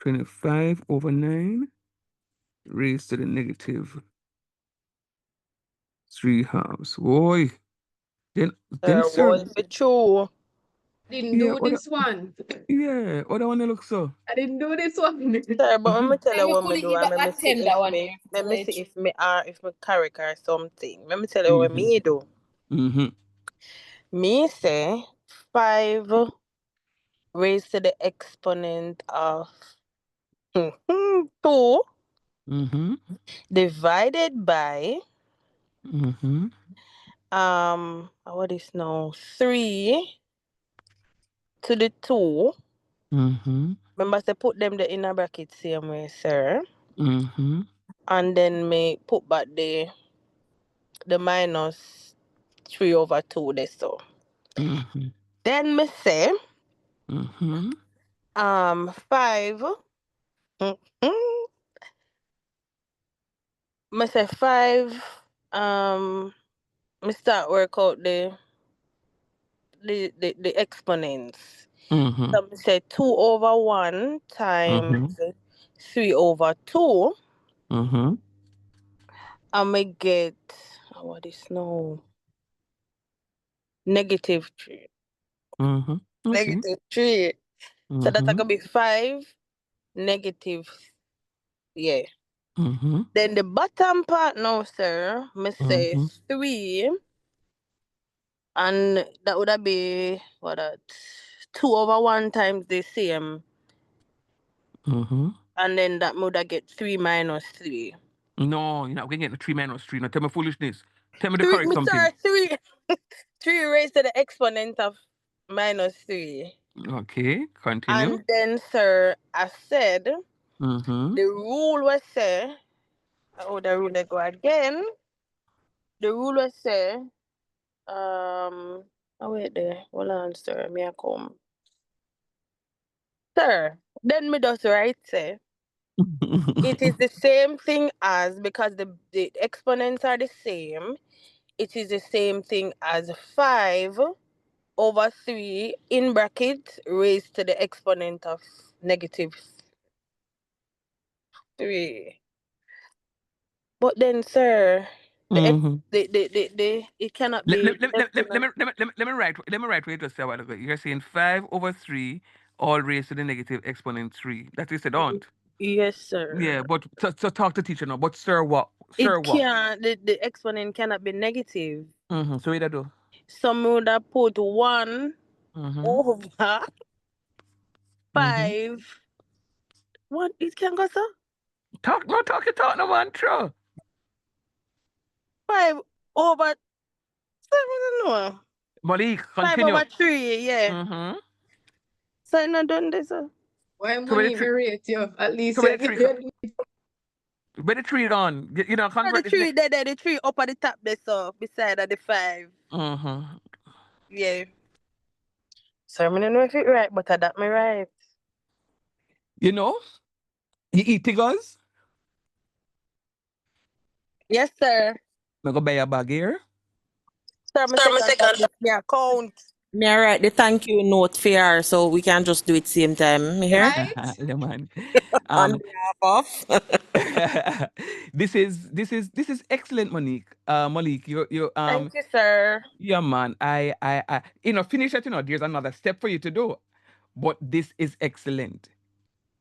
C: (25/9) raised to the negative 3 halves. Boy, then
H: Sir,
C: sir,
H: was it true?
J: Didn't
C: yeah,
J: do this one.
C: other one they look so.
J: I didn't do this one.
H: Sir, but let me tell you
M: You
H: what me
M: couldn't
H: do, and
M: even
H: let me see
M: attempt
H: if
M: that one
H: me,
M: there.
H: let me see
M: Rich.
H: if me correct or something. Let me tell you what me do.
C: Mm-hmm.
H: Me say 5 raised to the exponent of 2
C: Mm-hmm.
H: divided by
C: Mm-hmm.
H: what is now 3 to the 2.
C: Mm-hmm.
H: Remember to put them the inner bracket same way, sir.
C: Mm-hmm.
H: And then me put back the minus 3/2 there so.
C: Mm-hmm.
H: Then me say
C: Mm-hmm.
H: 5 me say 5 me start work out the exponents.
C: Mm-hmm.
H: So me say 2/1 times 3/2.
C: Mm-hmm.
H: And me get what is now negative 3.
C: Mm-hmm. Okay.
H: Negative 3. So that's
C: Mm-hmm.
H: gonna be 5 negative, yeah.
C: Mm-hmm.
H: Then the bottom part now, sir, me say 3, and that would have be what that 2/1 times the same,
C: Mm-hmm.
H: and then that would have get 3 minus 3.
C: No, you're not going to get the 3 minus 3. Now tell me foolishness. Tell me the
H: 3,
C: correct
H: me
C: something.
H: sorry, 3, 3 raised to the exponent of minus 3.
C: Okay, continue.
H: And then, sir, I said
C: Mm-hmm.
H: the rule was say, oh, the rule they go again. The rule was say, oh wait there, hold on, sir, me I come. Sir, then me just write say, it is the same thing as, because the exponents are the same, it is the same thing as 5/3 in bracket raised to the exponent of negative 3. But then, sir,
C: Mm-hmm.
H: it cannot
C: Let,
H: be
C: let, let,
H: less
C: let,
H: than
C: let me write what you just said a while ago. You're saying 5/3 all raised to the negative exponent 3. That is said, don't.
H: Yes, sir.
C: Yeah, but so talk to teacher now. But sir, what? Sir,
H: It
C: what?
H: can't. The exponent cannot be negative.
C: Mm-hmm. So what do you do?
H: Some would have put 1
C: Mm-hmm.
H: over
C: Mm-hmm.
H: 5. What it can go so?
C: Talk no man, true.
H: 5 over 7, no.
C: Malik,
H: 5
C: continue.
H: over 3, yeah.
C: Mm-hmm.
H: So I not done this.
L: Why
C: So where the
L: money
C: tree?
L: rate you? At least
C: So where
L: you
C: the tree?
L: get
C: Where the tree gone? You know,
H: The
C: convert this.
H: tree there, the tree up at the top there, so beside of the 5.
C: Mm-hmm.
H: Yeah. So I don't know if it right, but I that me right.
C: You know, you eat tigers.
H: Yes, sir.
C: I go buy a bag here.
H: Sir, my
K: Sir, my
H: second
K: second.
H: this me account.
K: Me I write the thank you note for her, so we can just do it same time. Me here?
H: Right?
C: Yeah, man.
K: On
C: Um,
K: behalf of.
C: this is excellent, Monique. Malik, you
H: Thank you, sir.
C: yeah, man. I finish it. There's another step for you to do, but this is excellent,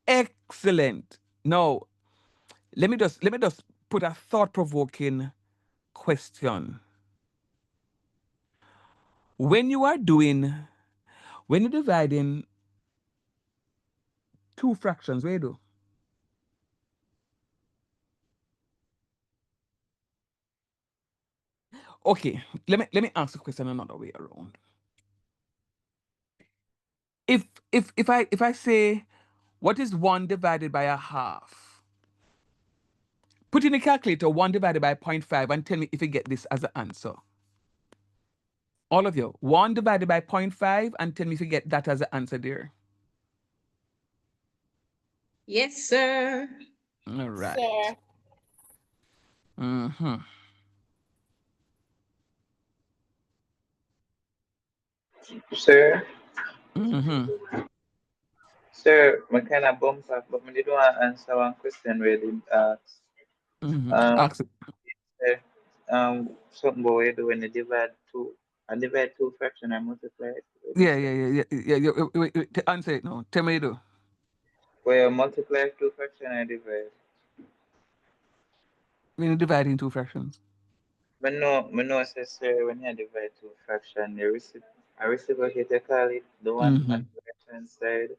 C: excellent. Now, let me just put a thought-provoking question. When you are doing, when you're dividing two fractions, what do you do? Okay, let me ask the question another way around. If I say, what is 1 divided by a half? Put in the calculator 1 divided by 0.5 and tell me if you get this as an answer. All of you, 1 divided by 0.5 and tell me if you get that as an answer there.
L: Yes, sir.
C: All right.
M: Sir.
C: Mm-hmm.
N: Sir,
C: Mm-hmm.
N: sir, I kind of bump up, but I didn't want to answer one question where they asked.
C: Mm-hmm.
N: Um,
C: Ask it.
N: sir, something about what you do when you divide two. I divide two fraction and multiply it. What you
C: Yeah,
N: say?
C: yeah, yeah, yeah, yeah. Answer it now. Tell me you do.
N: Where you multiply two fraction and divide.
C: When you divide in two fractions.
N: Me know, say, sir, when you divide two fraction, I reciprocate, you call it, the one
C: Mm-hmm.
N: on the right hand side.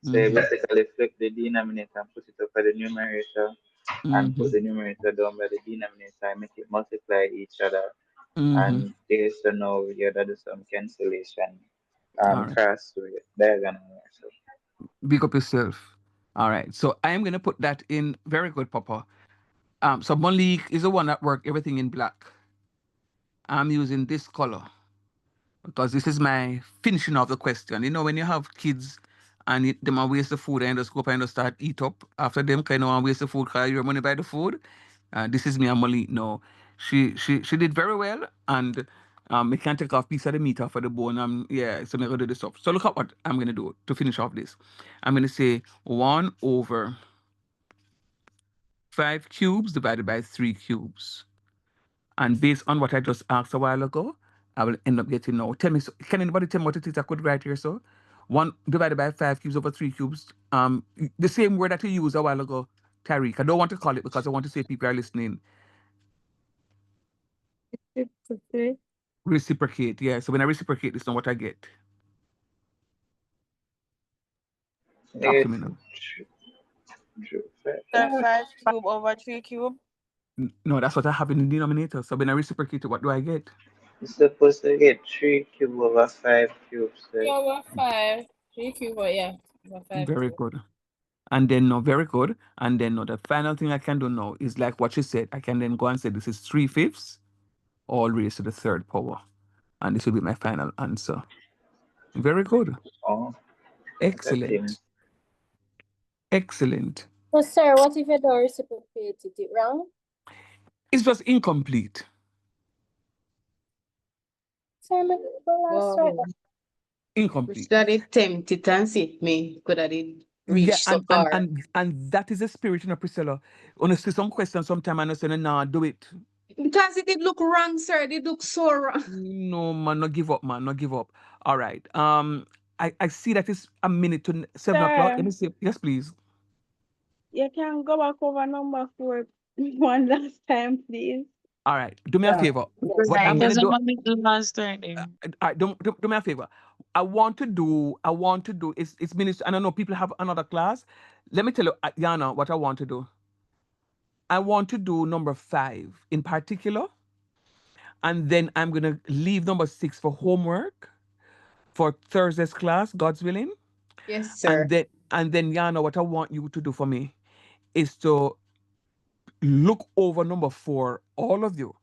N: So you
C: Mm-hmm.
N: basically flip the denominator and put it up at the numerator and
C: Mm-hmm.
N: put the numerator down by the denominator and make it multiply each other.
C: Mm-hmm.
N: And this, so now you gotta do some cancellation,
C: All right.
N: cross with diagonal. So
C: Big up yourself. All right. So I am gonna put that in. Very good, Papa. So Malik is the one that work everything in black. I'm using this color because this is my finishing of the question. When you have kids and them are waste the food and just go up and just start eat up after them, kind of waste the food because your money buy the food. This is me and Malik now. She did very well, and we can take off piece of the meat off of the bone. Yeah, so I'm gonna do this stuff. So look at what I'm gonna do to finish off this. I'm gonna say 1/5 cubes divided by 3 cubes. And based on what I just asked a while ago, I will end up getting now. Tell me, can anybody tell me what it is I could write here, so? 1 divided by 5 cubes over 3 cubes. The same word that you used a while ago, Tariq. I don't want to call it because I want to say people are listening. Reciprocate, yeah. So when I reciprocate, this is not what I get. Talk to me now.
H: 5 cube over 3 cube.
C: No, that's what I have in the denominator. So when I reciprocate it, what do I get?
N: You're supposed to get 3 cube over 5 cubes, sir.
D: 3 over 5. 3 cube, yeah. Over 5
C: Very
D: cube.
C: good. And then no, very good. And then no, the final thing I can do now is like what you said. I can then go and say this is 3/5 all raised to the third power. And this will be my final answer. Very good.
N: Oh,
C: excellent. Excellent.
B: So, sir, what if you don't reciprocate it wrong?
C: It's just incomplete.
B: Sir,
J: Wow.
C: Incomplete.
J: That it tempted and see me could have it reach
C: Yeah,
J: so far.
C: and that is the spirit, Priscilla. Honestly, some questions sometime I know say, nah, do it.
J: Because it did look wrong, sir. It did look so wrong.
C: No, man, not give up, man. Not give up. All right. I see that it's a minute to 7 o'clock.
S: Sir.
C: Let me see. Yes, please.
S: You can go back over number 4 one last time, please.
C: All right. Do me a favor. What I'm gonna do. Do me a favor. I want to do. It's minutes. And I know people have another class. Let me tell you, Yana, what I want to do. I want to do number 5 in particular, and then I'm gonna leave number 6 for homework for Thursday's class, God's willing.
J: Yes, sir.
C: And then Yana, what I want you to do for me is to look over number 4, all of you,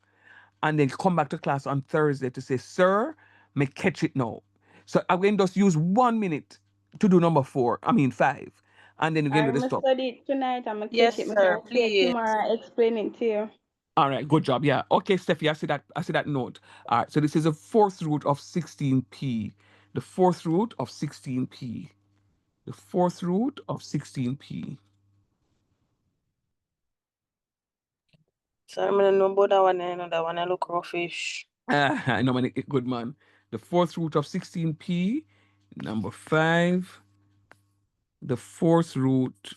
C: and then come back to class on Thursday to say, sir, may catch it now. So I'm going to just use 1 minute to do number 4, 5. And then we're going to do the
S: I'm
C: stop.
S: study it tonight. I'm gonna
H: Yes,
S: catch it.
H: sir,
S: I'm see
H: please.
S: tomorrow explain it to you.
C: All right, good job. Yeah. Okay, Steffi, I see that note. All right, so this is a 4th root of 16p. The 4th root of 16p. The 4th root of 16p.
H: So I'm gonna know about that one and another one. I look roughish.
C: I know, man, good man. The 4th root of 16p. Number 5. The 4th root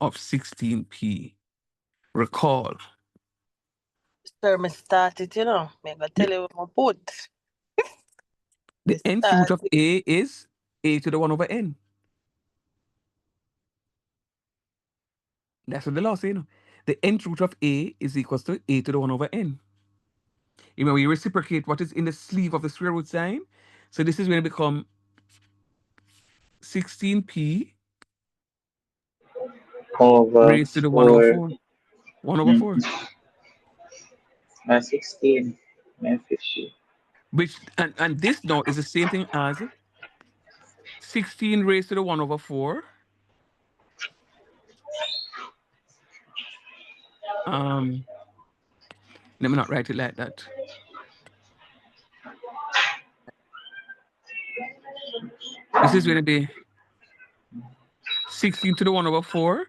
C: of 16p. Recall.
H: Sir, me started, you know. Me gonna tell you what my put.
C: The nth root of a is a to the 1 over n. That's what the law says, you know. The nth root of a is equals to a to the 1 over n. Remember, you reciprocate what is in the sleeve of the square root sign. So this is going to become 16p
N: over
C: raised to the 1 over
N: 4.
C: 4. 1 over 4.
N: 16. 50.
C: Which, and this now is the same thing as 16 raised to the 1 over 4. Let me not write it like that. This is going to be 16 to the 1 over 4,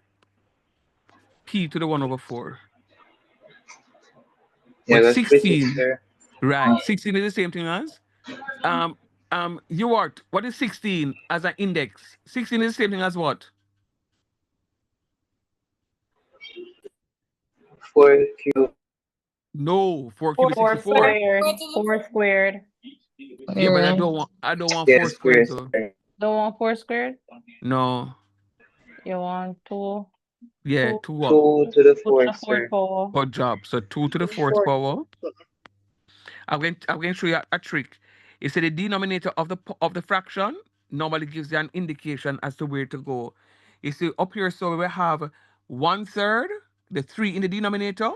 C: p to the 1 over 4.
N: Yeah,
C: But
N: that's
C: 16,
N: pretty, sir.
C: right? 16 is the same thing as what is 16 as an index? 16 is the same thing as what?
N: 4 cube.
C: No, 4 cube is
L: 4
C: 64.
L: squared. 4 squared.
C: Yeah, but I don't want 4 squared. So.
L: Don't want 4 squared?
C: No.
L: You want 2?
C: Yeah, 2 what?
N: 2 to the 4th,
L: 4th
N: sir.
L: power.
C: Good job. So 2 to the 4th power. I'm going to show you a trick. You see the denominator of the fraction normally gives you an indication as to where to go. You see up here, so we have 1/3, the 3 in the denominator.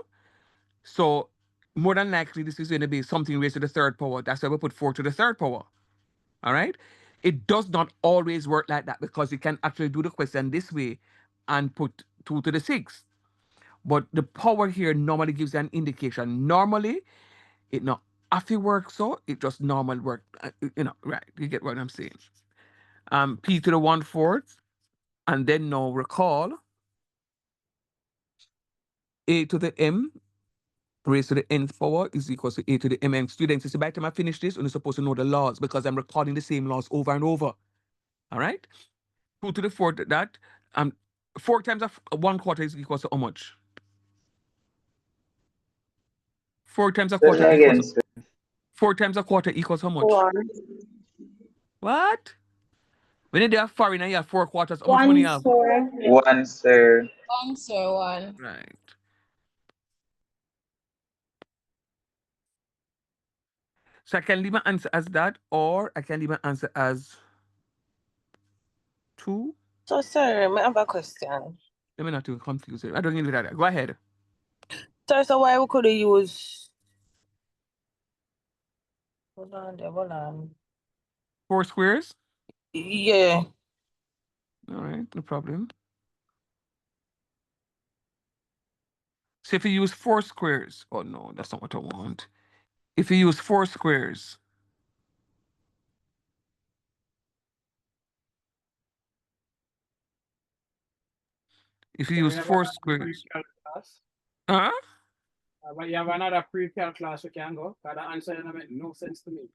C: So more than likely this is going to be something raised to the 3rd power. That's why we put 4 to the 3rd power. All right. It does not always work like that because you can actually do the question this way and put 2 to the 6th. But the power here normally gives you an indication. Normally, it not if it works so, it just normal work. Right. You get what I'm saying. P to the 1/4. And then now recall A to the M raised to the nth power is equal to a to the mn. Students, you see, by the time I finish this, you're supposed to know the laws because I'm recording the same laws over and over. All right? 2 to the 4th, that 4 times of 1/4 is equal to how much? 4 times a
N: Tell
C: quarter
N: me
C: equals
N: again, sir.
C: 4 times a quarter equals how much?
I: 1.
C: What? When you have foreign and you have 4 quarters, how much money
I: 1,
C: you have?
I: sir.
N: 1, sir.
M: 1, sir, 1.
C: Right. So I can leave my answer as that, or I can leave my answer as 2.
K: So, sir, I have a question.
C: Let me not too confuse it. I don't need that. Go ahead.
K: Sir, so why we could use... Hold on.
C: 4 squares?
K: Yeah.
C: All right, no problem. So if you use 4 squares, oh no, that's not what I want. If you use 4 squares, if you
E: Can we
C: use
E: have
C: 4
E: another
C: squares,
E: pre-cal class?
C: huh?
E: But you have another pre-cal class we can go? Because the answer doesn't make no sense to me.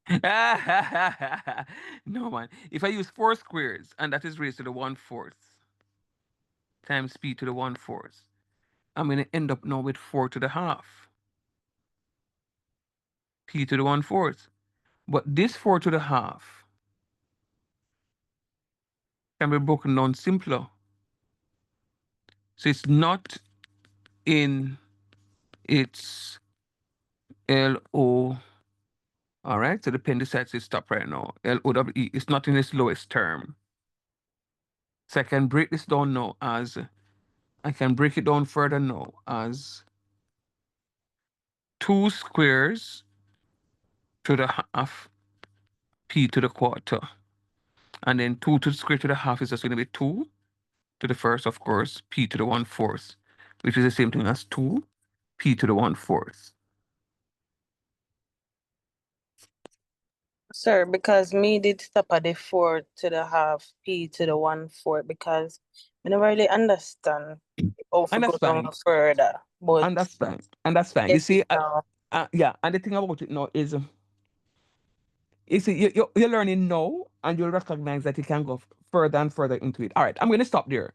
C: No man. If I use 4 squares and that is raised to the 1/4 times p to the 1/4, I'm going to end up now with 4 to the half p to the 1/4. But this 4 to the half can be broken down simpler. So it's not in its LO. All right, so the pen decides to stop right now. LOWE is not in its lowest term. So I can break this down now as, I can break it down further now as 2 squares to the half p to the quarter. And then 2 to the square to the half is just going to be 2 to the first, of course, p to the 1/4, which is the same thing as 2 p to the 1/4.
K: Sir, because me did stop at the 4 to the half, p to the 1/4, because I never really understand how to
C: And
K: go
C: that's
K: down
C: fine.
K: further. But
C: And that's fine. And that's fine. You
K: get
C: see,
K: it now.
C: yeah, and the thing about it now is, you see, you're learning now, and you'll recognize that you can go further and further into it. All right, I'm going to stop there.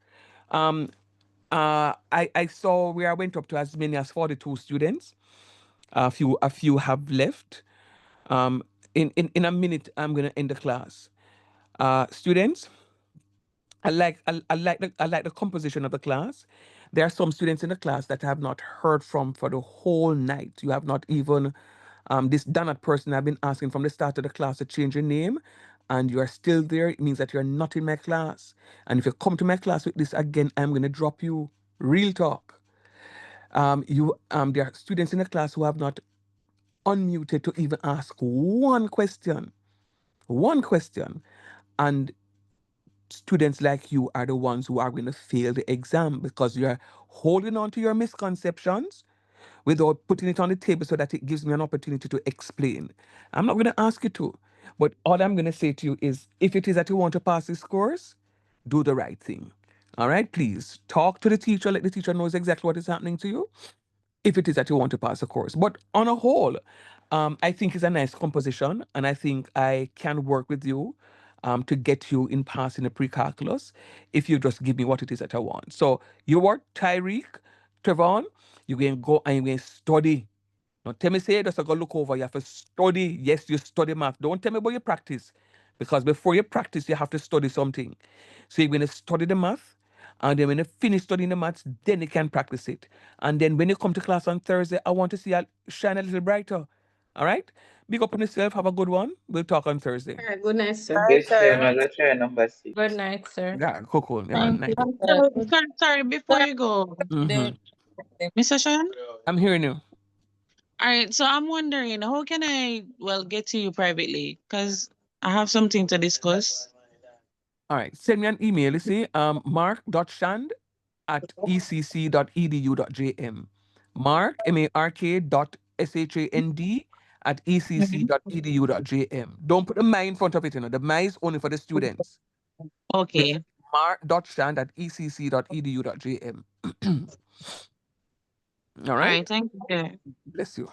C: I saw where I went up to as many as 42 students. A few have left. In a minute, I'm going to end the class. Students, I like the composition of the class. There are some students in the class that I have not heard from for the whole night. You have not even this Donut person I've been asking from the start of the class to change your name, and you are still there. It means that you're not in my class. And if you come to my class with this again, I'm going to drop you. Real talk. There are students in the class who have not unmuted to even ask one question. One question. And students like you are the ones who are going to fail the exam because you're holding on to your misconceptions without putting it on the table so that it gives me an opportunity to explain. I'm not going to ask you to, but all I'm going to say to you is if it is that you want to pass this course, do the right thing. All right, please talk to the teacher, let the teacher knows exactly what is happening to you if it is that you want to pass the course. But on a whole, I think it's a nice composition, and I think I can work with you to get you in passing the pre-calculus if you just give me what it is that I want. So you are Tyreek, Trevon, you can go and you can study. Don't tell me say just go look over. You have to study. Yes, you study math. Don't tell me about your practice. Because before you practice, you have to study something. So you're going to study the math. And then when you finish studying the maths, then you can practice it. And then when you come to class on Thursday, I want to see you shine a little brighter. All right? Big up on yourself. Have a good one. We'll talk on Thursday.
J: All right, good night, sir.
K: Bye,
N: Yes, sir.
K: sir.
N: I'm going to try number 6.
L: Good night, sir.
C: Yeah, cool. Yeah, man.
L: Thank
C: Nice.
L: you.
T: Sorry, before you go,
C: Mhm.
T: Mr. Sean?
C: I'm hearing you.
T: All right, so I'm wondering, how can I, get to you privately? Because I have something to discuss.
C: All right. Send me an email. You see, mark.shand@ecc.edu.jm. Mark, M-A-R-K dot S-H-A-N-D at ecc.edu.jm. Don't put the my in front of it, The my is only for the students.
T: Okay.
C: Mark.shand@ecc.edu.jm. All
T: All
C: right.
T: right, thank you.
C: Bless you.